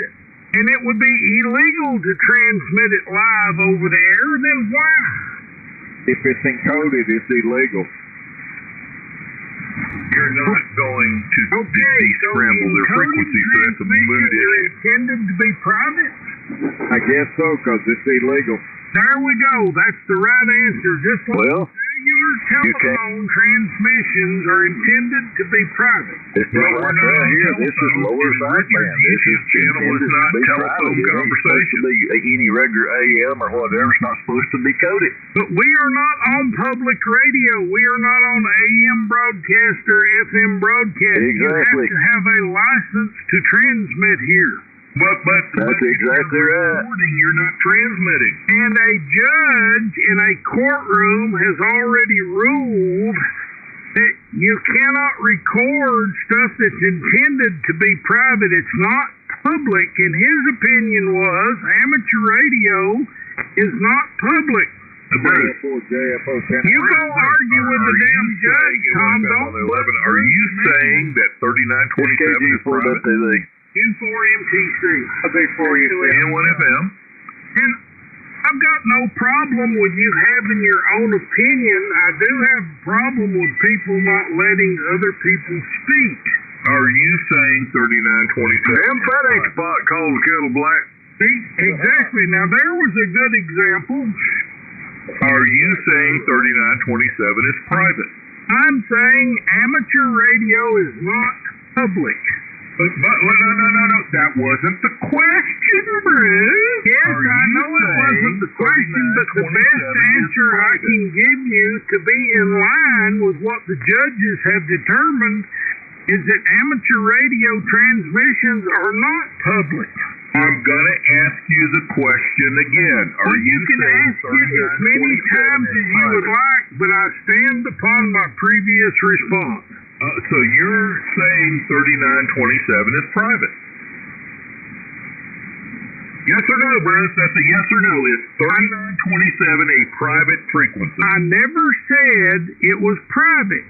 and it would be illegal to transmit it live over the air, then why? If it's encoded, it's illegal. You're not going to descramble their frequency, so that's a moot issue. Intended to be private? I guess so, because it's illegal. There we go. That's the right answer. Just like cellular telephone transmissions are intended to be private. It's not right down here. This is lower sideband. This is channel is not telephone conversation. Any regular AM or whatever. It's not supposed to be coded. But we are not on public radio. We are not on AM broadcast or FM broadcast. Exactly. You have to have a license to transmit here. But that's exactly right. You're not transmitting. And a judge in a courtroom has already ruled that you cannot record stuff that's intended to be private. It's not public. And his opinion was amateur radio is not public. You go argue with the damn judge, Tom. Don't. Are you saying that 3927 is private? N4MTC. N1FM. And I've got no problem with you having your own opinion. I do have a problem with people not letting other people speak. Are you saying 3927? Damn FedEx pot called the kettle black. See? Exactly. Now, there was a good example. Are you saying 3927 is private? I'm saying amateur radio is not public. But no. That wasn't the question, Bruce. Yes, I know it wasn't the question, but the best answer I can give you to be in line with what the judges have determined is that amateur radio transmissions are not public. I'm going to ask you the question again. You can ask it as many times as you would like, but I stand upon my previous response. So you're saying 3927 is private? Yes or no, Bruce? That's a yes or no. Is 3927 a private frequency? I never said it was private.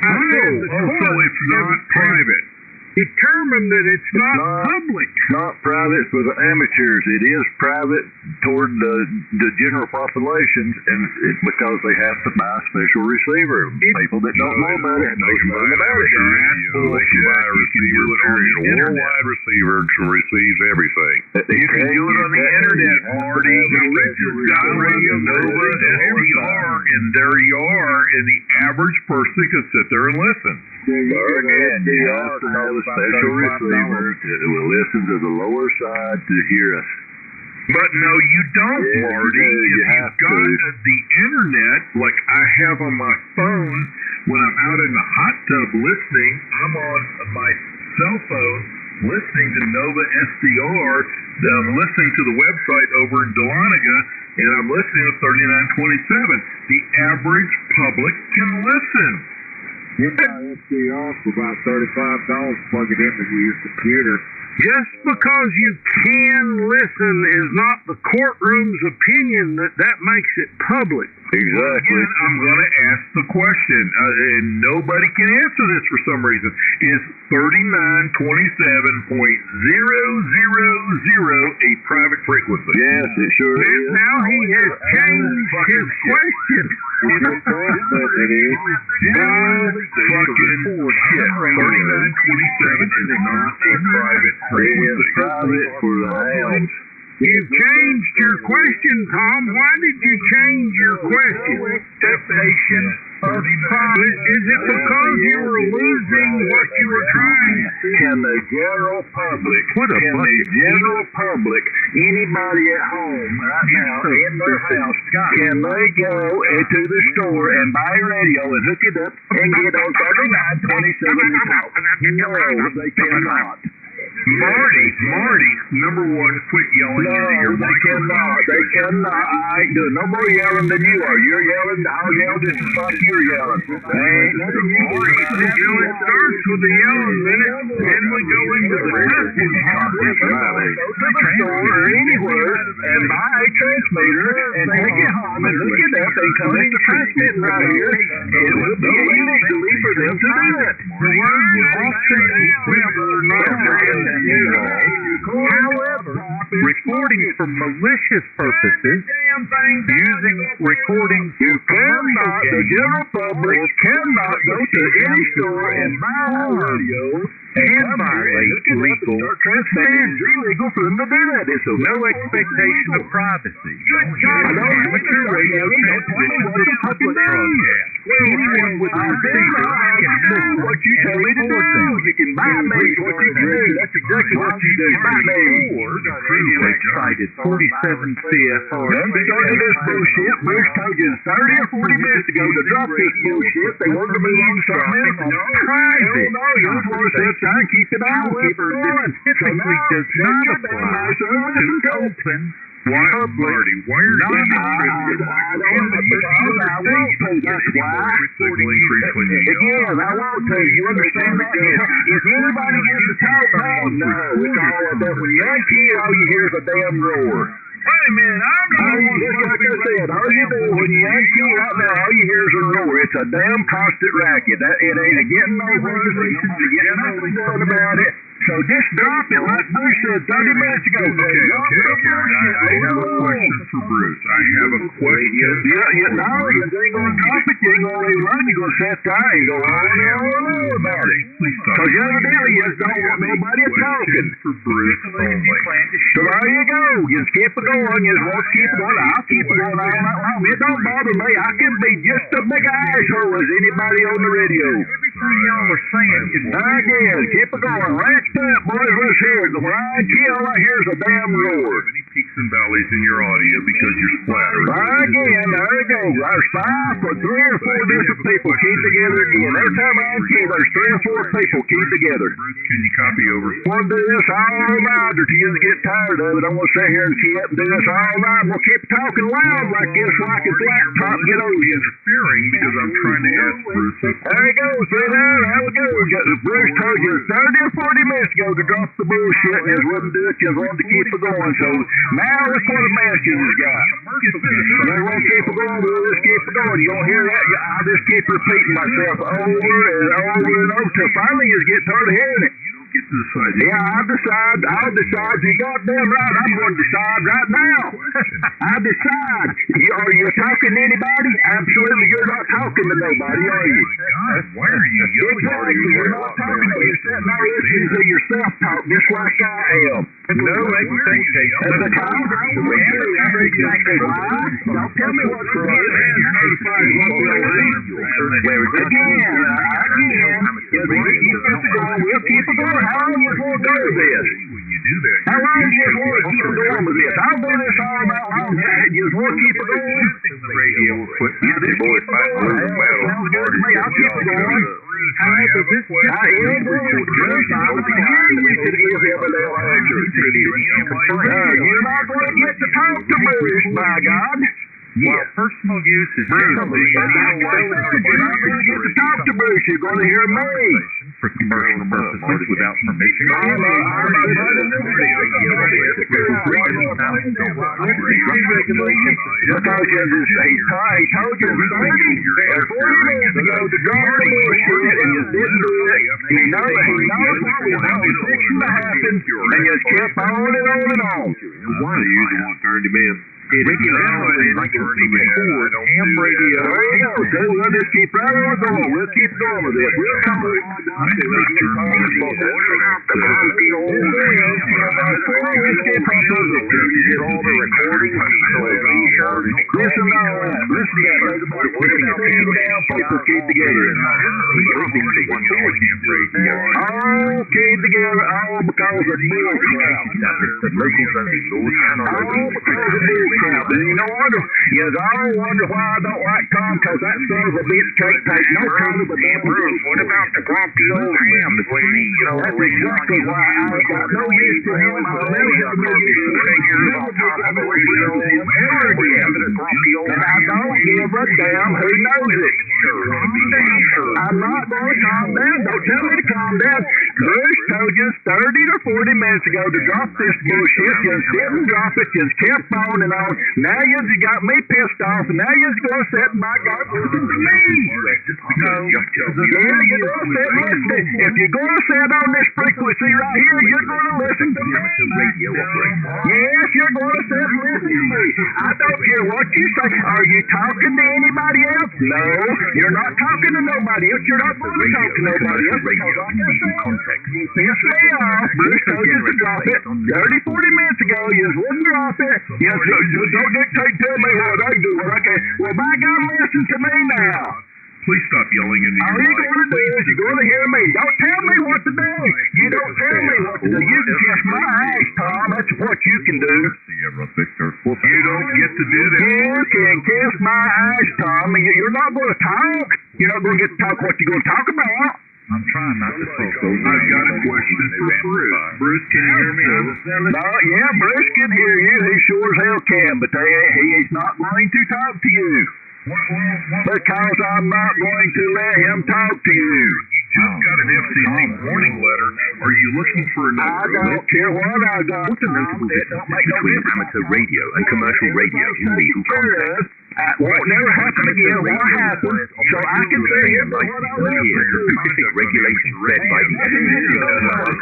So it's not private. Determined that it's not public. It's not private for the amateurs. It is private toward the general populations, and because they have to buy a special receiver. People that don't know about it know nothing about it. Worldwide receiver receives everything. You can do it on the internet, Marty. Radio, Nova, SDR, and there you are, and the average person can sit there and listen. Again, you have to have a special receiver that will listen to the lower side to hear us. But no, you don't, Marty. If you've got the internet, like I have on my phone, when I'm out in the hot tub listening, I'm on my cell phone listening to Nova SDR. I'm listening to the website over in Dahlonega, and I'm listening to 3927. The average public can listen. You buy SDR for about $35, plug it into your computer. Just because you can listen is not the courtroom's opinion that makes it public. Exactly. Again, I'm going to ask the question, and nobody can answer this for some reason. Is 3927.000 a private frequency? Yes, it sure is. Now he has changed his question. It is. Fucking shit. 3927 is not a private frequency. It is private for the house. You've changed your question, Tom. Why did you change your question? Expectation of privacy. Is it because you were losing what you were trying? Can the general public, anybody at home right now in their house, can they go into the store and buy a radio and hook it up and get on 3927 talk? No, they cannot. Marty, number one, quit yelling into your microphone. They cannot. I ain't doing no more yelling than you are. You're yelling, I'll yell just as much as you're yelling. Ain't nothing you can do. It starts with the yelling minute, then we go into the cussing part. Go to the store or anywhere and buy a transmitter and take it home and hook it up and come into transmitting right here. It will be illegally for them to do it. The word was often However, recording for malicious purposes, using recordings you cannot, the general public cannot go to any store and buy a radio and violate legal standards. It's illegal for them to do that. It's no expectation of privacy. Amateur radio transmissions of public broadcast. Anyone with a receiver can listen what you tell me to do. You can buy me what you can do. That's exactly what you do. Buy me. The crew has cited 47 CFR. Don't start this bullshit. Bruce told you 30 or 40 minutes ago to drop this bullshit. They wanted to move on to something else. Private. No, you just want to sit there and keep it on. Keep it going. Typically does not apply to open Marty, why are you interested in Again, I won't tell you. You understand that? If anybody gets to talk, no. It's all about when Yankee, all you hear is a damn roar. Wait a minute, I'm not just like I said, all you do when you Yankee right now, all you hear is a roar. It's a damn constant racket. It ain't getting no resolution. You get nothing done about it. So just drop it like Bruce said 30 minutes ago. Okay. I have a question for Bruce. I have a question. You know, you ain't going to drop it. You ain't going to leave run. You're going to sit there and go on and on about it. Please stop. Because evidently you just don't want nobody talking. For Bruce only. So there you go. Just keep it going. You just want to keep it going. I'll keep it going all night long. It don't bother me. I can be just as big an asshole as anybody on the radio. Everything y'all are saying is again, keep it going. Rack up, boys. Let's hear it. When I kill, I here's a damn roar. Any peaks and valleys in your audio because you're splattered. Again, there you go. There's 5 or 3 or 4 different people keep together again. Every time I kill, there's 3 or 4 people keep together. Bruce, can you copy over? We'll do this all night or till you get tired of it. I'm going to sit here and keep and do this all night. We'll keep talking loud like this, like it's laptop. Get over here. Interfering because I'm trying to ask Bruce. There you go. See there? There we go. Bruce told you 30 or 40 minutes ago to drop the bullshit and just wouldn't do it. Just wanted to keep it going. So now look what a mess you just got. They won't keep it going. We'll just keep it going. You don't hear that? I'll just keep repeating myself over and over and over till finally you get tired of hearing it. Get to decide. Yeah, I'll decide. You goddamn right. I'm going to decide right now. I decide. Are you talking to anybody? Absolutely, you're not talking to nobody, are you? God, why are you yelling? Exactly. You're not talking to yourself. Now listening to yourself talk just like I am. no expectation. At the time, I would do exactly why. Now tell me what's wrong. We'll keep it going. How long you going to do this? When you do that, how long do you want to keep it going with this? I'll do this all night long. You just want to keep it going? the radio equipment. Yeah, boys fight through the battle. Sounds good to me. I'll keep it going. However, this I am going to Bruce. I would be hearing you to give him a little answer. You're not going to get to talk to Bruce, by God. While personal use is generally you're not going to get to talk to Bruce. You're going to hear me. For commercial purposes without permission. He told you 30 or 40 minutes ago to drop the bullshit and you didn't do it. He knows what was fixing to happen and you just kept on and on and on. One of you want to turn him in. It is like a ham radio. There you go. So we'll just keep right on going. We'll keep going with this. We'll come all came together all because of bull crap. The locals only laws cannot All because of bull crap. And you know what? You all wonder why I don't like Tom, because that son of a bitch can't take no kind of a damn Bruce. What about the grumpy old ham between me? That's exactly why I got no use to him. I'll never have no use to him. Ever again. And I don't give a damn who knows it. I'm not going to calm down. Don't tell me to calm down. Bruce told you 30 or 40 minutes ago to drop this bullshit. You didn't drop it. You kept on and on. Now you got me pissed off, and now you're going to sit my God listen to me. Yeah, you're going to sit listening. If you're going to sit on this frequency right here, you're going to listen to me. Yes, you're going to sit and listen to me. I don't care what you say. Are you talking to anybody else? No, you're not talking to nobody else. You're not going to talk to nobody else because like I said, you pissed me off. Bruce told you to drop it 30, 40 minutes ago. You just wouldn't drop it. You don't dictate, tell me what I do. What I can. Well, by God, listen to me now. Please stop yelling into your All you're going to do is you're going to hear me. Don't tell me what to do. You don't tell me what to do. You can kiss my ass, Tom. That's what you can do. You don't get to do that. You can kiss my ass, Tom. You're not going to talk. You're not going to get to talk what you're going to talk about. I'm trying not to talk over you. I've got a question for Bruce. Bruce, can you hear me? No, yeah, Bruce can hear you. He sure as hell can, but he's not going to talk to you. Because I'm not going to let him talk to you. Just got an FCC warning letter. Are you looking for another? I don't care what I got. What's the notable difference between amateur radio and commercial radio in legal context? Won't never happen again. What happened? So I can say here what I will hear the specific regulations set by the FCC about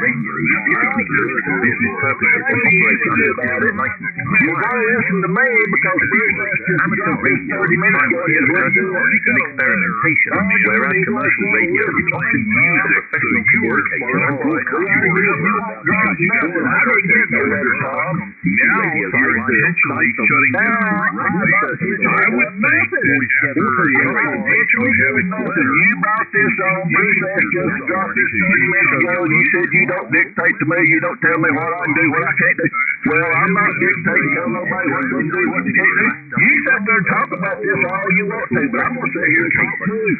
radio specifically limited to business purposes and operating under a licensing. You gotta listen to me because amateur radio is an experimentation, whereas commercial radio is often used for professional communication and broadcasting. Now you're intentionally shutting down. I would think that after having you brought this on, Bruce just dropped this 30 minutes ago, and you said you don't dictate to me, you don't tell me what I can do, what I can't do. Well, I'm not dictating to nobody what to do, what you can't do. You sit there and talk about this all you want to, but I'm going to sit here and talk too.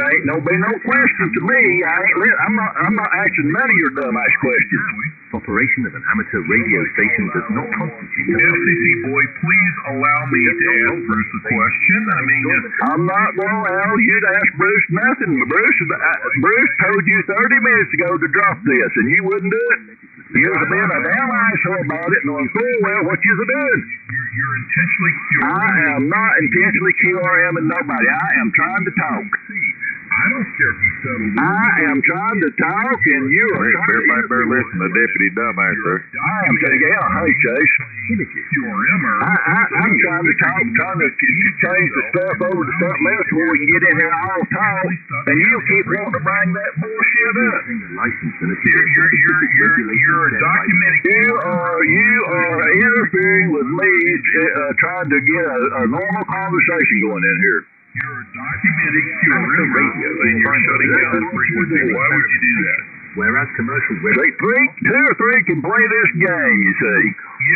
Ain't no question to me. I'm not answering none of your dumb ass questions. Operation of an amateur radio station does not constitute. FCC boy, please allow me to ask Bruce a question. I mean, I'm not going to allow you to ask Bruce nothing. Bruce told you 30 minutes ago to drop this, and you wouldn't do it. You've been a damn asshole about it, knowing full well what you're doing. You're intentionally QRM. I am not intentionally QRMing nobody. I am trying to talk. I don't care if you settle down. I am trying to talk, and you are Everybody better listen to Deputy Dumbass, sir. I am saying, yeah, hey, Chase. QRMer. I'm trying to talk, trying to change the stuff over to something else where we can get in here all talk, and you keep wanting to bring that bullshit up. You're documenting. You are interfering with me trying to get a normal conversation going in here. You're documenting QRM radio, and you're shutting down the frequency. Why would you do that? Whereas commercial radio... Two or three can play this game, you see.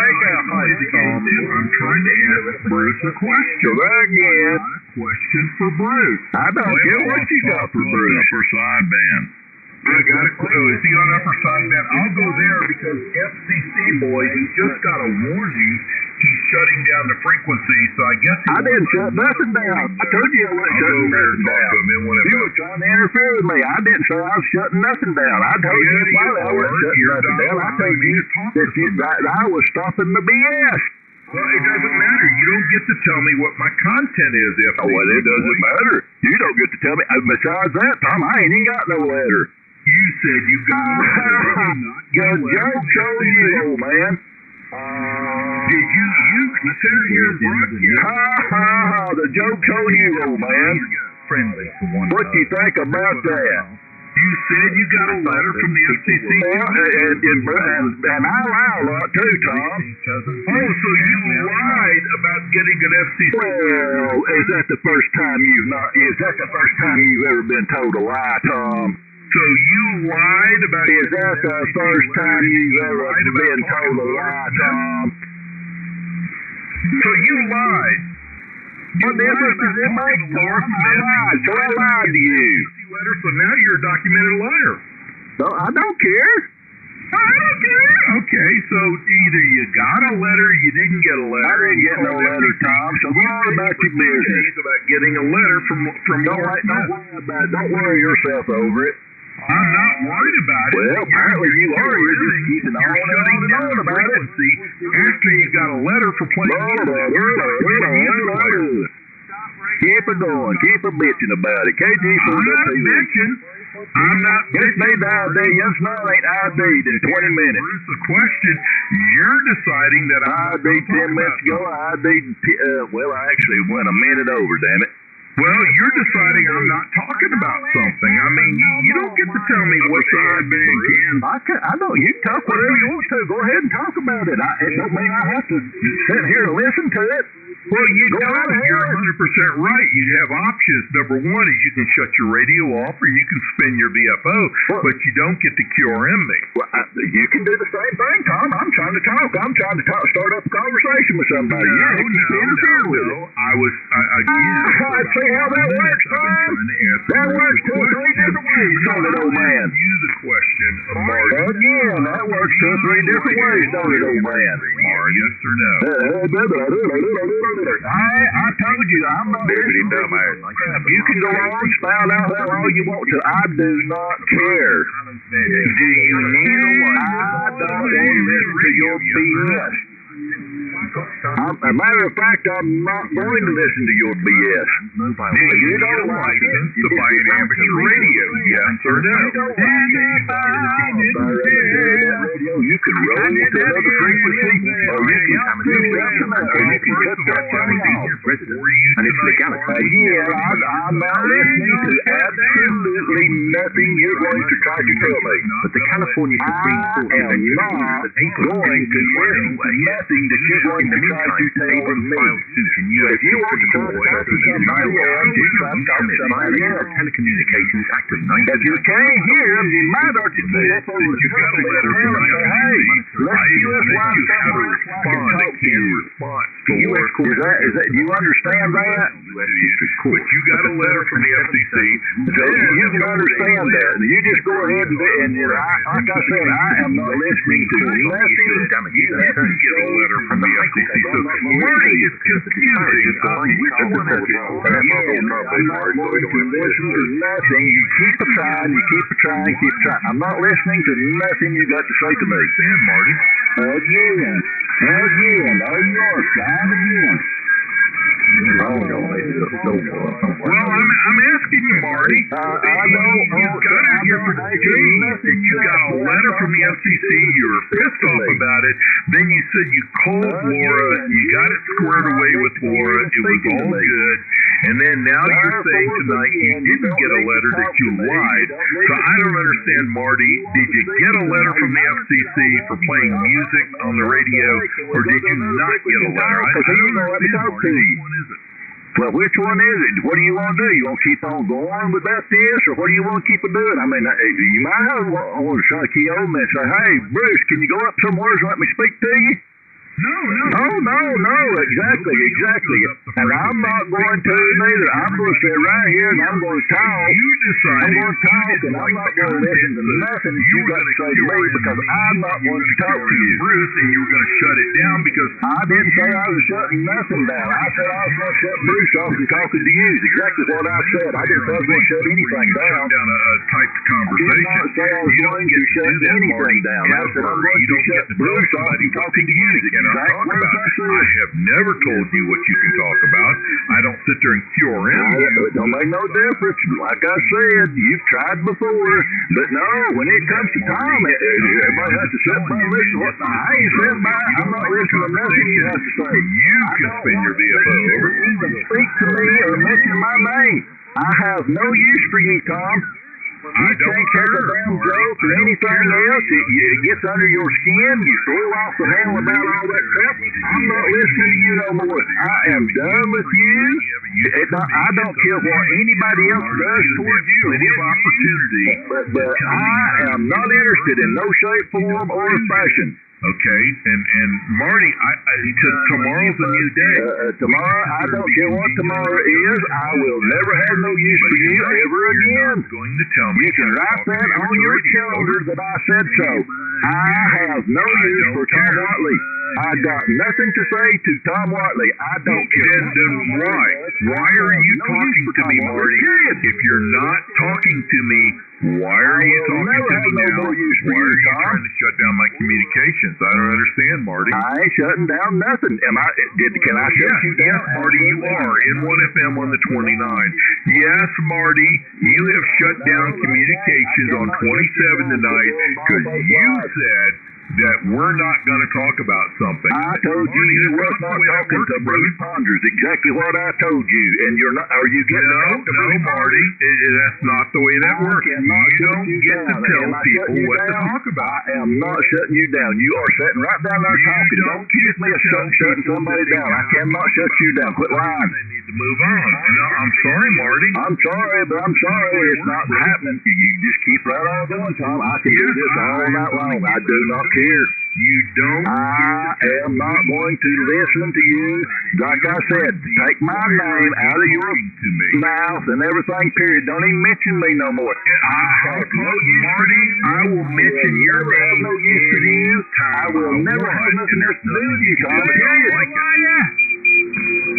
I'm trying to ask Bruce a question. So there again. A question for Bruce. I don't care what you got for Bruce. Upper sideband. I got it. Is he on upper sideband? I'll go there because FCC boy, he just got to warn you. He's shutting down the frequency, so I guess I didn't shut nothing down. I told you I wasn't shutting nothing down. You were trying to interfere with me. I didn't say I was shutting nothing down. I told you finally I wasn't shutting nothing down. I told you that I was stopping the BS. Well, it doesn't matter. You don't get to tell me what my content is. Well, it doesn't matter. You don't get to tell me. Besides that, Tom, I ain't even got no letter. You said you got a letter. Your joke's on you, old man. Did you consider your broadcast? Ha ha ha! The joke's on you, old man. Friendly to one What do you think about that? You said you got a letter from the FCC. And I lie a lot too, Tom. Oh, so you lied about getting an FCC. Well, is that the first time you've ever been told a lie, Tom? So you lied about Is that the first time you've ever been told a lie, Tom? So you lied. What difference does it make, Tom? I lied, so I lied to you. Letter, so now you're a documented liar. No, I don't care. I don't care. Okay, so either you got a letter, or you didn't get a letter. I didn't get no letter, Tom. So go on about your business. About getting a letter from Don't worry yourself over it. I'm not worried about it. Well, apparently you are. You're just keeping on and on about it. After you got a letter for playing music. Keep it going. Keep it bitching about it. KG I'm not bitching. I'm not Just made the ID. Yes, no, ain't ID'd in 20 minutes. Here's the question. You're deciding that I ID'd 10 minutes ago. I ID'd, well, I actually went a minute over, damn it. Well, you're deciding I'm not talking about something. I mean, you don't get to tell me what I've been in. I know. You can talk whatever you want to. Go ahead and talk about it. It don't mean I have to sit here and listen to it. Well, you don't. You're 100% right. You have options. Number one is you can shut your radio off or you can spin your VFO, but you don't get to QRM me. Well, you can do the same thing, Tom. I'm trying to talk. Start up a conversation with somebody. No. I was, again. I see how that works, Tom. That works two or three different ways, don't it, old man? You the question of Marty. Again, that works two or three different ways, don't it, old man? Marty, yes or no? I told you, I'm not listening. You can go on, spout out all you want to. I do not care. Do you need I don't want to listen to your BS. As a matter of fact, I'm not going to listen to your BS. You don't like it to buy an amateur radio, yes or no? You can roll to another frequency, or you can do something else, or you can cut that thing off. And it's legality. Again, I'm not listening to absolutely nothing you're going to try to tell me. But the California Supreme Court I am not going to listen to nothing that you're going to try to tell me. If you want to try to talk to somebody else, you try to talk to somebody else. Telecommunications Act of If you can't hear them, you might ought to get up over the top of the hill and say, hey, let's see us why someone can talk to you. Do you understand that? But you got a letter from the FCC. So you can understand that. You just go ahead and like I said, I am not listening to nothing. You didn't get a letter from the FCC. So Marty is confusing. Which one is it? Again, I'm not going to listen to nothing. You keep trying. I'm not listening to nothing you got to say to me. Marty. Again. There you are, trying again. Well, I'm asking you, Marty. I know. You've got it here for days. You got a letter from the FCC. You were pissed off about it. Then you said you called Laura. You got it squared away with Laura. It was all good. And then now you're saying tonight you didn't get a letter, that you lied. So I don't understand, Marty. Did you get a letter from the FCC for playing music on the radio, or did you not get a letter? I don't understand, Marty. Which one is it? Well, which one is it? What do you want to do? You want to keep on going about this, or what do you want to keep on doing? I mean, you might have want to try to key over me and say, hey, Bruce, can you go up somewhere and let me speak to you? No, exactly. And I'm not going to neither. I'm going to sit right here and I'm going to talk. You decided. I'm going to talk and I'm not going to listen to nothing you got to say to me because I'm not going to talk to you. Bruce, and you were going to shut it down because I didn't say I was shutting nothing down. I said I was going to shut Bruce off from talking to you. It's exactly what I said. I didn't say I was going to shut anything down. Down a typed conversation. I did not say I was going to shut anything down. I said I'm going to shut Bruce off from talking to you. Talk about. I have never told you what you can talk about. I don't sit there and QRM you. It don't make no difference. Like I said, you've tried before. But no, when it comes to time, everybody has to sit by and listen. I ain't sitting by. I'm not listening to nothing you have to say. You can spin your VFO over. Even speak to me or mention my name. I have no use for you, Tom. I don't care, joke or anything else. It gets under your skin. You throw off the handle about all that crap. I'm not listening to you no more. I am done with you. I don't care what anybody else does towards you. Plenty of opportunity. But I am not interested in no shape, form, or fashion. Okay, and Marty, tomorrow's a new day. Tomorrow, I don't care what tomorrow is. I will never have no use for you ever again. Going to tell me you can write that on your calendar that I said so. I have no use for Tom Watley. I got nothing to say to Tom Watley. I don't care. Then why? Why are you talking to me, Marty? If you're not talking to me, why are you talking to me now? Why are you trying to shut down my communications? I don't understand, Marty. I ain't shutting down nothing. Can I shut you down? Yes, Marty, you are. N1FM on the 29. Yes, Marty, you have shut down communications on 27 tonight because you said that we're not going to talk about something. I told you you was not talking to Bruce Ponders. Exactly what I told you. And you're not. Are you getting No, Marty. That's not the way that works. You don't get to tell people what to talk about. I am not shutting you down. You are sitting right down there talking. Don't accuse me of shutting somebody down. I cannot shut you down. Quit lying. They need to move on. No, I'm sorry, Marty. I'm sorry, but I'm sorry. It's not happening. You just keep right on going, Tom. I can do this all night long. I do not care. You don't. I am not going to listen to you. Like I said, take my name out of your mouth and everything, period. Don't even mention me no more. I have no use for you. I will mention your name. I have no use for you. I will never have nothing else to do with you, Tom.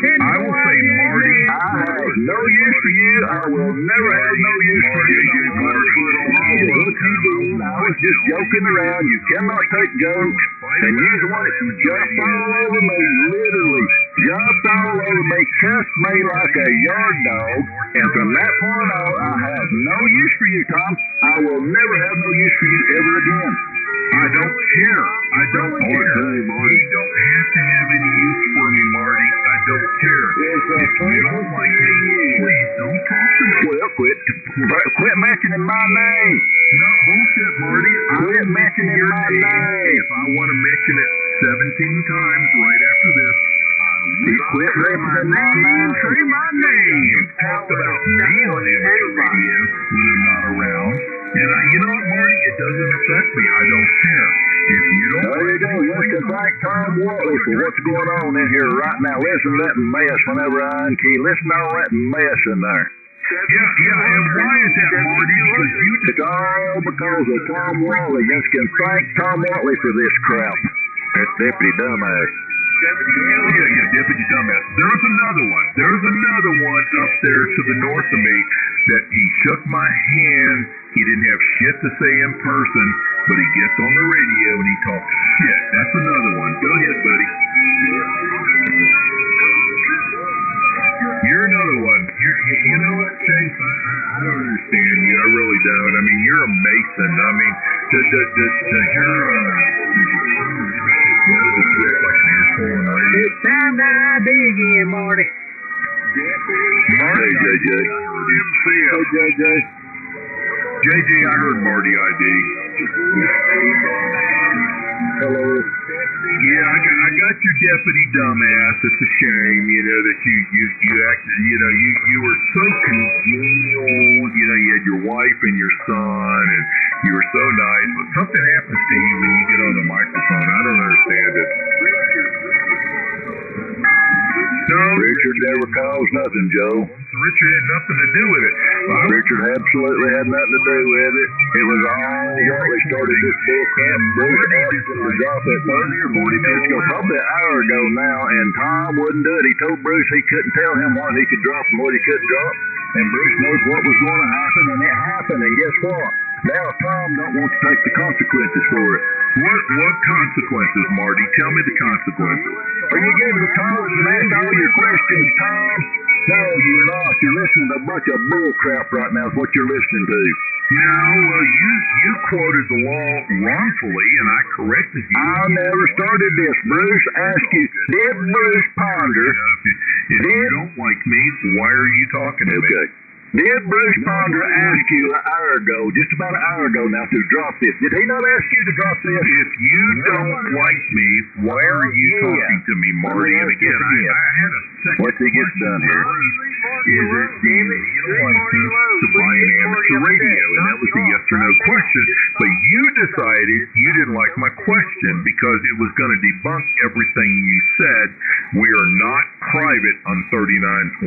I will say, Marty, I have no use for you. I will never have no use for you. I was just joking around. You cannot take jokes. And you're the one that jumped all over me, literally. Jumped all over me, cussed me like a yard dog. And from that point on, I have no use for you, Tom. I will never have no use for you ever again. I don't care. I don't care. You don't have to have any use for me, Marty. I don't care. If you don't like me, please don't talk to me. Well, quit mentioning my name. No, bullshit, Marty. Quit mentioning my name. If I want to mention it 17 times right after this, quit mentioning my name. Say my name. Talk about me on the radio when I'm not around. And you know what, Marty? It doesn't affect me. I don't care. If you don't. There you go. You can thank Tom Watley for what's going on in here right now. Listen to that mess whenever I unkey. Listen to all that mess in there. Yeah, and why is that, Marty? It's all because of Tom Watley. You can thank Tom Watley for this crap. That's Deputy Dumbass. Yeah, Deputy Dumbass. There's another one up there to the north of me that he shook my hand. He didn't have shit to say in person, but he gets on the radio and he talks shit. That's another one. Go ahead, buddy. You're another one. You know what, Chase? I don't understand you. I really don't. I mean, you're a Mason. I mean, does your it's time to ID again, Marty. Marty, JJ. Hey, JJ. JJ, I heard Marty ID. Hello. Yeah, I got your deputy dumbass. It's a shame, that you acted, you were so congenial. You had your wife and your son, and you were so nice. But something happens to you when you get on the microphone. I don't understand it. No, Richard never caused nothing, Joe. Richard had nothing to do with it. Richard absolutely had nothing to do with it. It was all Watley started this bull crap. Bruce asked him to drop it 30 or 40 minutes ago, probably an hour ago now, and Tom wouldn't do it. He told Bruce he couldn't tell him what he could drop and what he couldn't drop. And Bruce knows what was going to happen, and it happened. And guess what? Now Tom don't want to take the consequences for it. What consequences, Marty? Tell me the consequences. Are you getting the calls and answer all your questions, Tom? No, you're not. You're listening to a bunch of bull crap right now is what you're listening to. No, well, you quoted the law wrongfully, and I corrected you. I never started this. Bruce asked you, did Bruce Ponder... If you don't like me, why are you talking to me? Okay. Did Bruce Ponder ask you an hour ago, just about an hour ago now, to drop this? Did he not ask you to drop this? If you don't like me, why are you talking to me, Marty? And again, I had a second. Once he gets done here. Is it you license to buy an amateur radio? And that was a yes or no question. But you decided you didn't like my question because it was going to debunk everything you said. We are not private on 3927.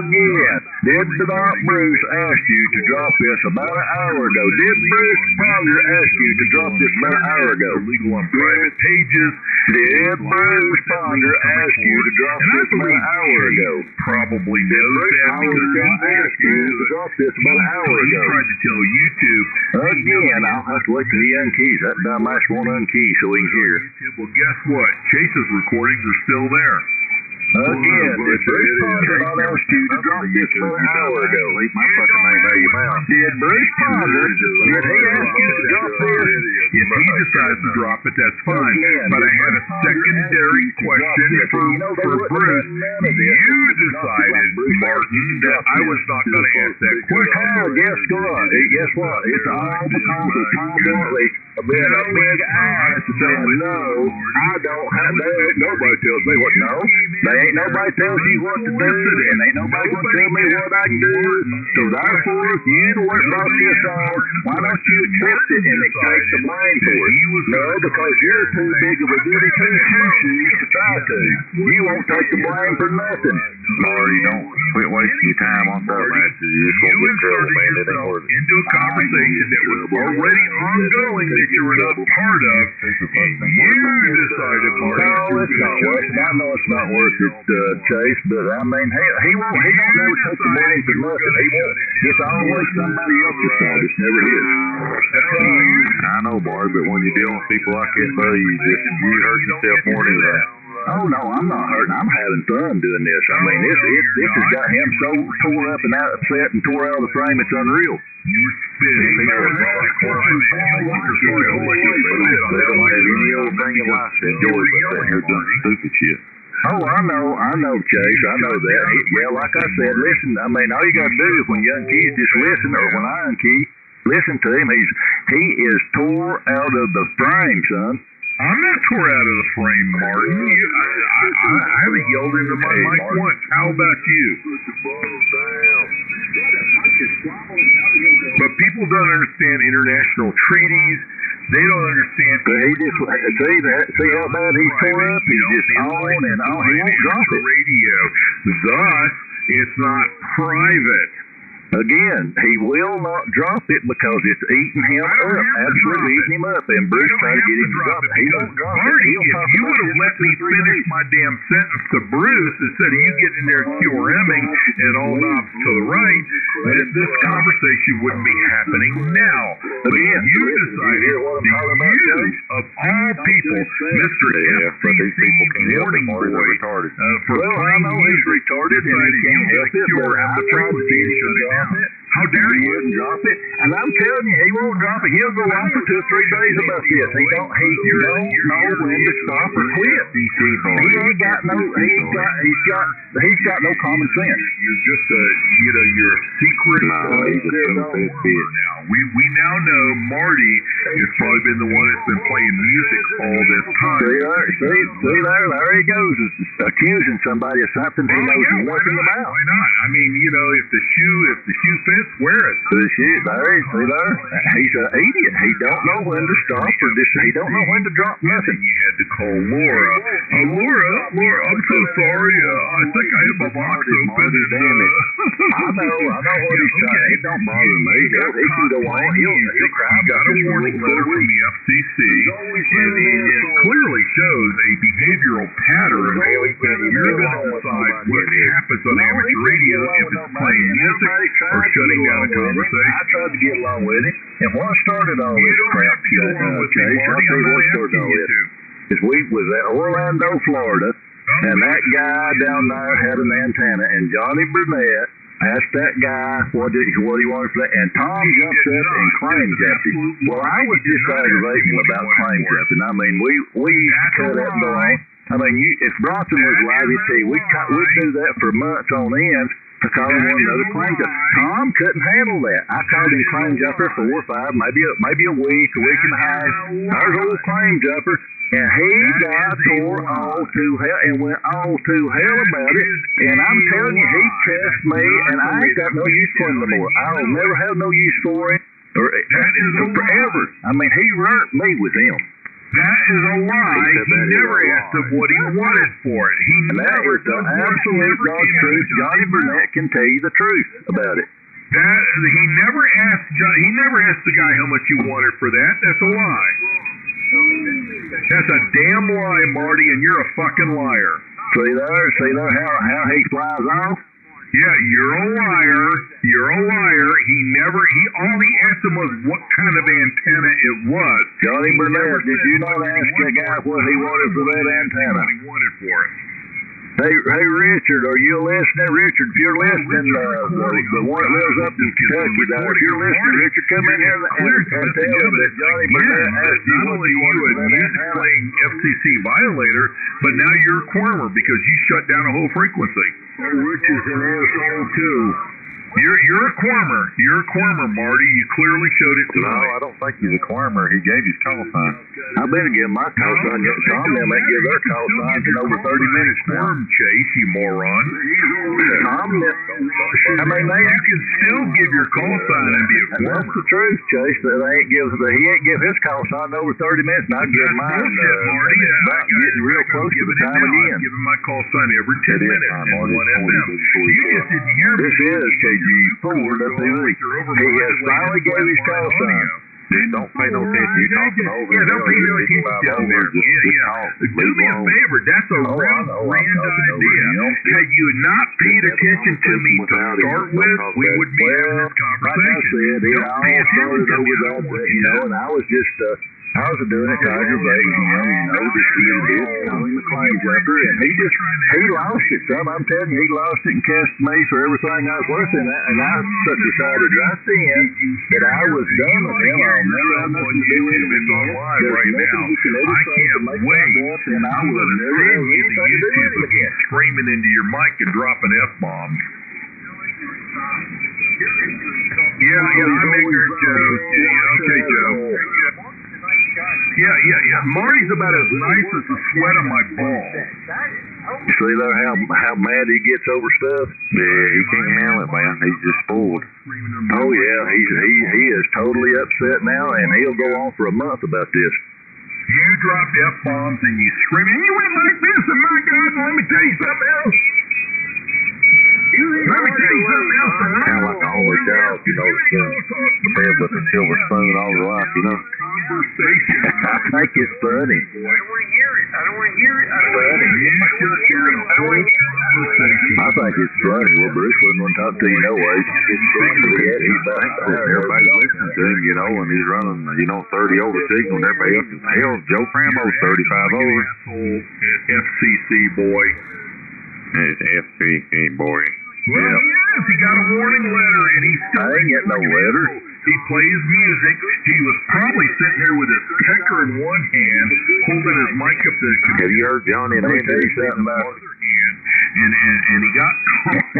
Again, did Doc Bruce ask you to drop this about an hour ago? Did Bruce Ponder ask you to drop this about an hour ago? Legal on private pages. Did Bruce Ponder ask you to drop this about an hour ago? Probably knows that because he asked you to drop this about an hour ago. He tried to tell YouTube. Again, I'll have to wait till he unkeys. That dumbass won't unkey so we can hear. Well, guess what? Chase's recordings are still there. Again, did Bruce Ponder not ask you to drop this about an hour ago? My fucking name out of your mouth. Did Bruce Ponder, did he ask you to drop this? If he decides to drop it, that's fine. But I had a secondary question for Bruce. You decided, Martin, that I was not going to ask that question. Oh, guess what? It's all because of Tom Bentley being a big ass saying, no, I don't have that. Nobody tells me what, no. They ain't nobody tells you what to do, and ain't nobody going to tell me what I can do. So therefore, if you the one brought this on, why don't you accept it and take the blame for it? No, because you're too big of a goody two-shoes to try to. You won't take the blame for nothing. Marty, don't quit wasting your time on that, man. You're just going to get trouble, man. It ain't worth it. Into a conversation that was already ongoing that you were not part of, and you decided, Marty. No, it's not worth it. I know it's not worth it, Chase, but I mean, he don't never take the blame for nothing. He won't. It's always somebody else's fault. It's never his. I know, Marty, but when you're dealing with people like that, buddy, you hurt yourself more than that. Oh no, I'm not hurting. I'm having fun doing this. I mean, this has got him so tore up and upset and tore out of the frame. It's unreal. You were spitting. Oh, I know, Chase. I know that. Yeah, like I said, listen, I mean, all you got to do is when Young Keys just listen, or when I unkey, listen to him. He is tore out of the frame, son. I'm not tore out of the frame, Martin. I haven't yelled into my mic once. How about you? But people don't understand international treaties. They don't understand. But he just see how bad he's tore up. He's just on and on. He won't drop it. Radio. Thus, it's not private. Again, he will not drop it because it's eating him up. Absolutely eating him up. And Bruce trying to get him to drop it. He won't drop it. If you would have let me finish my damn sentence to Bruce instead of you getting in there QRMing and all knobs to the right, this conversation wouldn't be happening now. But you decided of all people, Mr. FCC warning boy, for I know he's retarded and he can't help it, but I tried to see him shut it down. How dare he wouldn't drop it? And I'm telling you, he won't drop it. He'll go on for 2 or 3 days about this. He don't know when to stop or quit. He ain't got no. He's got no common sense. You're just you're a secret. Now we now know Marty has probably been the one that's been playing music all this time. See there, there he goes, accusing somebody of something he knows nothing about. Why not? I mean, if the shoe fits, wear it. See there, he's an idiot. He don't know when to stop or he don't know when to drop nothing. You had to call Laura. Laura, I'm so sorry. I think I hit my box open. I know what he's trying. It don't bother me. He can go on. He'll cry. He got a warning letter from the FCC, and it clearly shows a behavioral pattern. You're going to decide what happens on amateur radio, if it's playing music or shutting down a conversation. I tried to get along with him, and what started all this crap, Chase, I'll tell you what started all this. This week was at Orlando, Florida, and that guy down there had an antenna, and Johnny Burnett asked that guy what he wanted for that, and Tom jumped up and claim jumped him. Well, I was just aggravating about claim jumping. I mean, we used to cut that boy. I mean, if Bronson was alive, he'd say we'd do that for months on end to call him one another claim jumper. Tom couldn't handle that. I called him claim jumper 4 or 5, maybe a week and a half. There's old claim jumper. And he got tore all to hell and went all to hell about it. And I'm telling you, he cussed me, and I ain't got no use for him no more. I'll never have no use for him forever. I mean, he burnt me with him. That is a lie. He never asked him what he wanted for it. He never the absolute God's truth. Johnny Burnett can tell you the truth about it. He never asked the guy how much he wanted for that. That's a lie. That's a damn lie, Marty, and you're a fucking liar. See there how he flies off? Yeah, you're a liar. You're a liar. All he asked him was what kind of antenna it was. Johnny Burnett, did you not ask the guy what he wanted for that antenna? What he wanted for it. Hey, Richard, are you listening? Richard, if you're listening, the one that lives up in Kentucky, if you're listening, Richard, come in here and tell him that Johnny Burnett asked you what you wanted for that antenna. Playing FCC violator, but now you're a quirmer because you shut down a whole frequency. Richard's an asshole too. You're a quirmer. You're a quirmer, Marty. You clearly showed it tonight. No, I don't think he's a quirmer. He gave his call sign. I've been giving my call sign. Tom them ain't give their call signs in over 30 minutes now. Chase, you moron. Tom, I mean, you can still give your call sign and be a quirmer. That's the truth, Chase. That he ain't give his call sign in over 30 minutes, and I give mine. Marty. About getting real close to the time again. I'm giving my call sign every 10 minutes on 1 FM. You just did your This is KG4 WE. He has finally gave his call sign. Don't pay no attention. You're talking over. Yeah, don't pay no attention down there. Do me a favor. That's a real grand idea. Had you not paid attention to me to start with, we would be having this conversation. Don't pay attention to me. And I was just I was doing it to aggravate him, just being a bitch, calling him a claim jumper, and he lost it, son. I'm telling you, he lost it and cast me for everything I was worth, and I decided right then that I was done with him. I'll never have nothing to do with him again. Right now, I can't wait. And I will never have anything to do with him again. Screaming into your mic and dropping F-bombs. Yeah, I'm ignorant, Joe. Okay, Joe. Yeah. Marty's about as nice as the sweat on my balls. See there how mad he gets over stuff? Yeah, he can't handle it, man. He's just spoiled. Oh yeah, he is totally upset now, and he'll go on for a month about this. You dropped F-bombs and you scream, and you went like this, and my God, let me tell you something else. Let me tell you something else. Kind of like an only child, fed with a silver spoon all his life, I think it's funny. I don't want to hear it. I don't want to hear it. I think it's funny. Well, Bruce wouldn't want to talk to you no way. Everybody's listening to him, and he's running, 30 over signal, and everybody else is, hell, Joe Pramo's 35 over. FCC boy. It's FCC boy. Well, yes, he got a warning letter, and he's still... I ain't getting no letter. He plays music. He was probably sitting there with his pecker in one hand, holding his mic up to the computer. Have you heard Johnny and Andy something about other hand, and he got caught.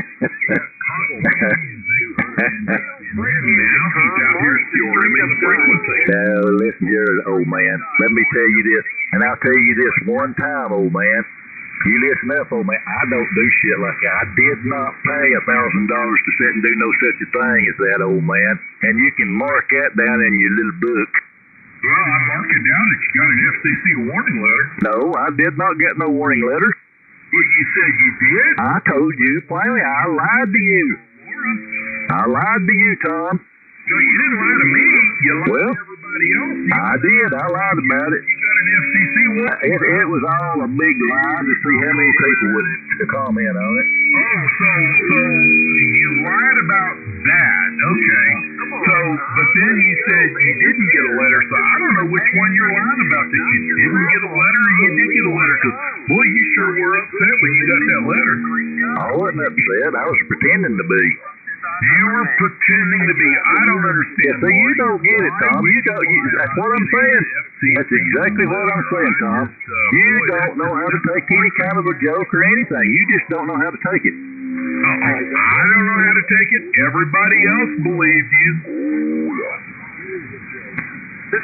Now he's out here still rimming the frequency. Now, listen here, old man. Let me tell you this, and I'll tell you this one time, old man. You listen up, old man. I don't do shit like that. I did not pay $1,000 to sit and do no such a thing as that, old man. And you can mark that down in your little book. Well, I mark it down that you got an FCC warning letter. No, I did not get no warning letter. Well, you said you did? I told you plainly. I lied to you. I lied to you, Tom. No, you didn't lie to me. You lied to everybody else. I did. I lied about it. You got an FCC warning. It was all a big lie to see how many people would comment on it. Oh, so you lied about that. Okay. So, but then you said you didn't get a letter, so I don't know which one you're lying about, that you didn't get a letter or you did get a letter, because, boy, you sure were upset when you got that letter. I wasn't upset. I was pretending to be. You were pretending to be. I don't understand. So you don't get it, Tom. That's what I'm saying. That's exactly what I'm saying, Tom. You don't know how to take any kind of a joke or anything. You just don't know how to take it. I don't know how to take it. Everybody else believes you. It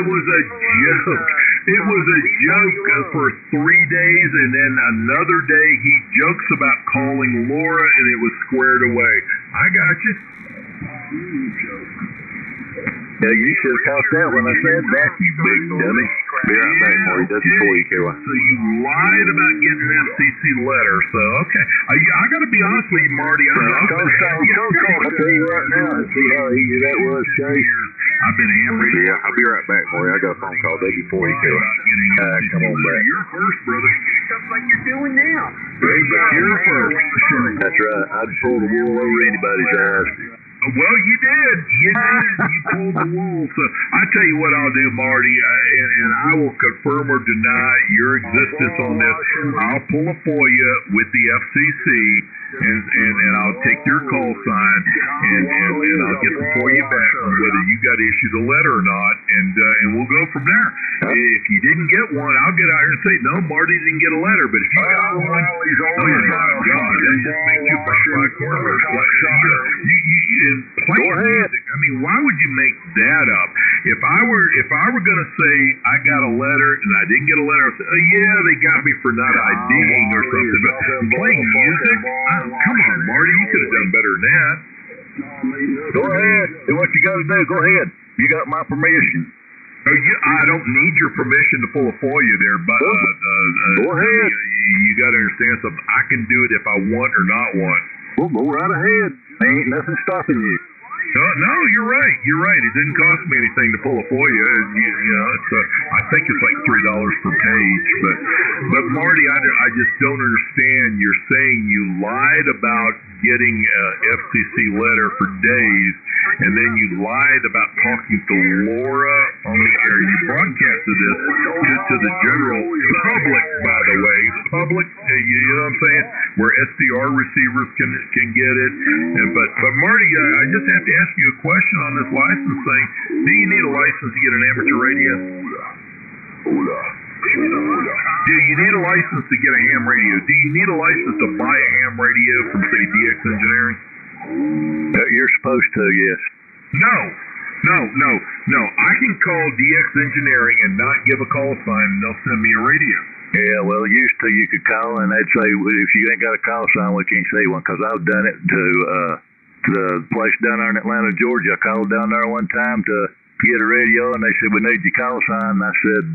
was a joke. It was a joke for 3 days, and then another day he jokes about calling Laura, and it was squared away. I got you. Yeah, you should have caught that when I said that, you big dummy. Be right back, Marty. That's before you, KY. So you lied about getting an FCC letter. So, okay. I got to be honest with you, Marty. I'll tell you right now and see how easy that was, Chase. I've been hammered. Yeah, I'll be right back, Marty. I got a phone call day before you, KY. Come on back. You're first, brother. Stuff like you're doing now. You're first. That's right. I'd pull the wool over anybody's eyes. Well, you did. You pulled the wool. So I tell you what I'll do, Marty, and I will confirm or deny your existence on this. I'll pull a FOIA with the FCC, and I'll take your call sign, and I'll get the FOIA back on whether you got issued a letter or not, and we'll go from there. If you didn't get one, I'll get out here and say, no, Marty didn't get a letter. But if you got one, oh my God, that just makes you my corner. Play music. I mean, why would you make that up? If I were going to say I got a letter and I didn't get a letter, I'd say, oh, yeah, they got me for not IDing or something. But playing music, come on, Marty, you could have done better than that. Go ahead. Do what you got to do. Go ahead. You got my permission. I don't need your permission to pull a FOIA there, but go ahead. You got to understand something. I can do it if I want or not want. Well, go right ahead. Ain't nothing stopping you. No, you're right. You're right. It didn't cost me anything to pull a FOIA. It's I think it's like $3 per page. But Marty, I just don't understand. You're saying you lied about getting a FCC letter for days, and then you lied about talking to Laura on the air. You broadcasted this to the general public, by the way. Public, you know what I'm saying? Where SDR receivers can get it. But Marty, I just have to ask you a question on this license thing. Do you need a license to get an amateur radio? Do you need a license to get a ham radio? Do you need a license to buy a ham radio from, say, DX Engineering? You're supposed to, yes. No. I can call DX Engineering and not give a call sign, and they'll send me a radio. Yeah, well, used to you could call, and they'd say, well, if you ain't got a call sign, we can't see one, because I've done it to the place down there in Atlanta, Georgia. I called down there one time to get a radio, and they said, we need your call sign. And I said,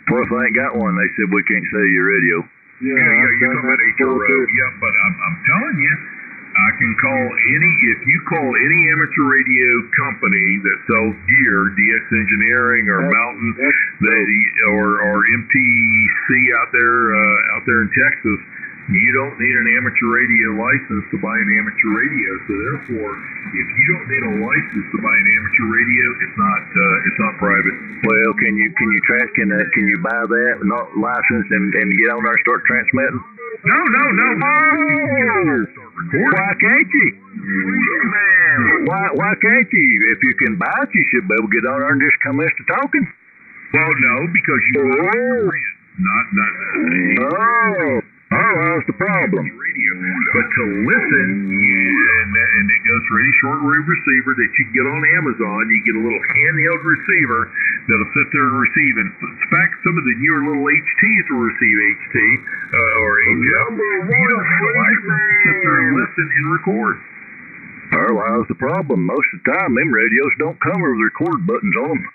well, if I ain't got one, they said, we can't see your radio. Yeah, you're talking about HRO. Yeah, but I'm telling you, I can call if you call any amateur radio company that sells gear, DX Engineering or Mountain, or MTC out there in Texas, you don't need an amateur radio license to buy an amateur radio. So therefore, if you don't need a license to buy an amateur radio, it's not private. Well, can you buy that not licensed and get on there and start transmitting? No. Why can't you? Why can't you? If you can buy it, you should be able to get on there and just come in to talking. Well, no, because you not. Oh, that's the problem. Radio. But to listen, and it goes for any shortwave receiver that you get on Amazon, you get a little handheld receiver that'll sit there and receive. In fact, some of the newer little HTs will receive HT or HF. You don't have a license to sit there and listen and record. Well, how's the problem? Most of the time, them radios don't come with record buttons on them.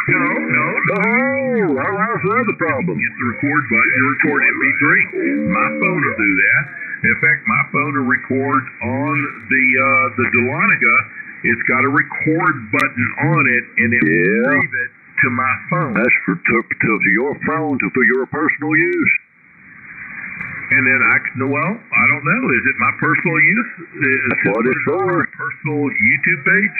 No. Oh, how's the other problem? Get the record button and record MP3. My phone will do that. In fact, my phone will record on the Delonica. It's got a record button on it, and it will save it to my phone. That's for your phone, for your personal use. And then I don't know. Is it my personal use? That's what it's for. My personal YouTube page?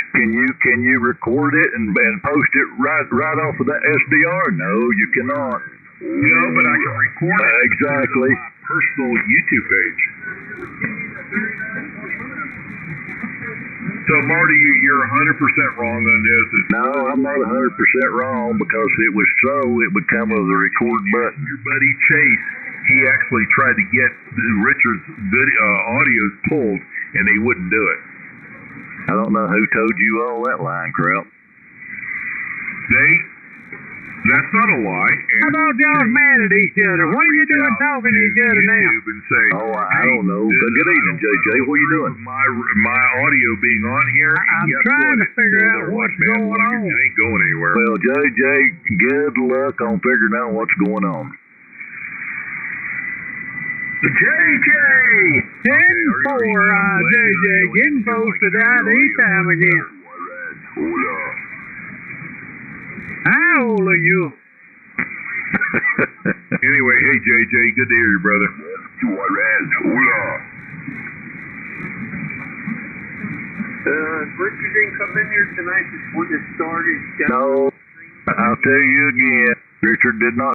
Can you record it and post it right off of that SDR? No, you cannot. No, but I can record it. Exactly. On my personal YouTube page. So, Marty, you're 100% wrong on this. No, I'm not 100% wrong because it was so it would come with a record button. Your buddy Chase, he actually tried to get Richard's audios pulled, and they wouldn't do it. I don't know who told you all that line crap. That's not a lie. How about y'all mad at each other? What are you doing talking to each other now? And say, Oh, I don't know. Good evening, JJ. What are you doing? My audio being on here. I'm trying to figure out what's going on. It ain't going anywhere. Well, JJ, good luck on figuring out what's going on. JJ! 10-4, JJ, getting close to ID time again. How old are you? Anyway, hey JJ, good to hear you, brother. Richard didn't come in here tonight before this started. No, I'll tell you again, Richard did not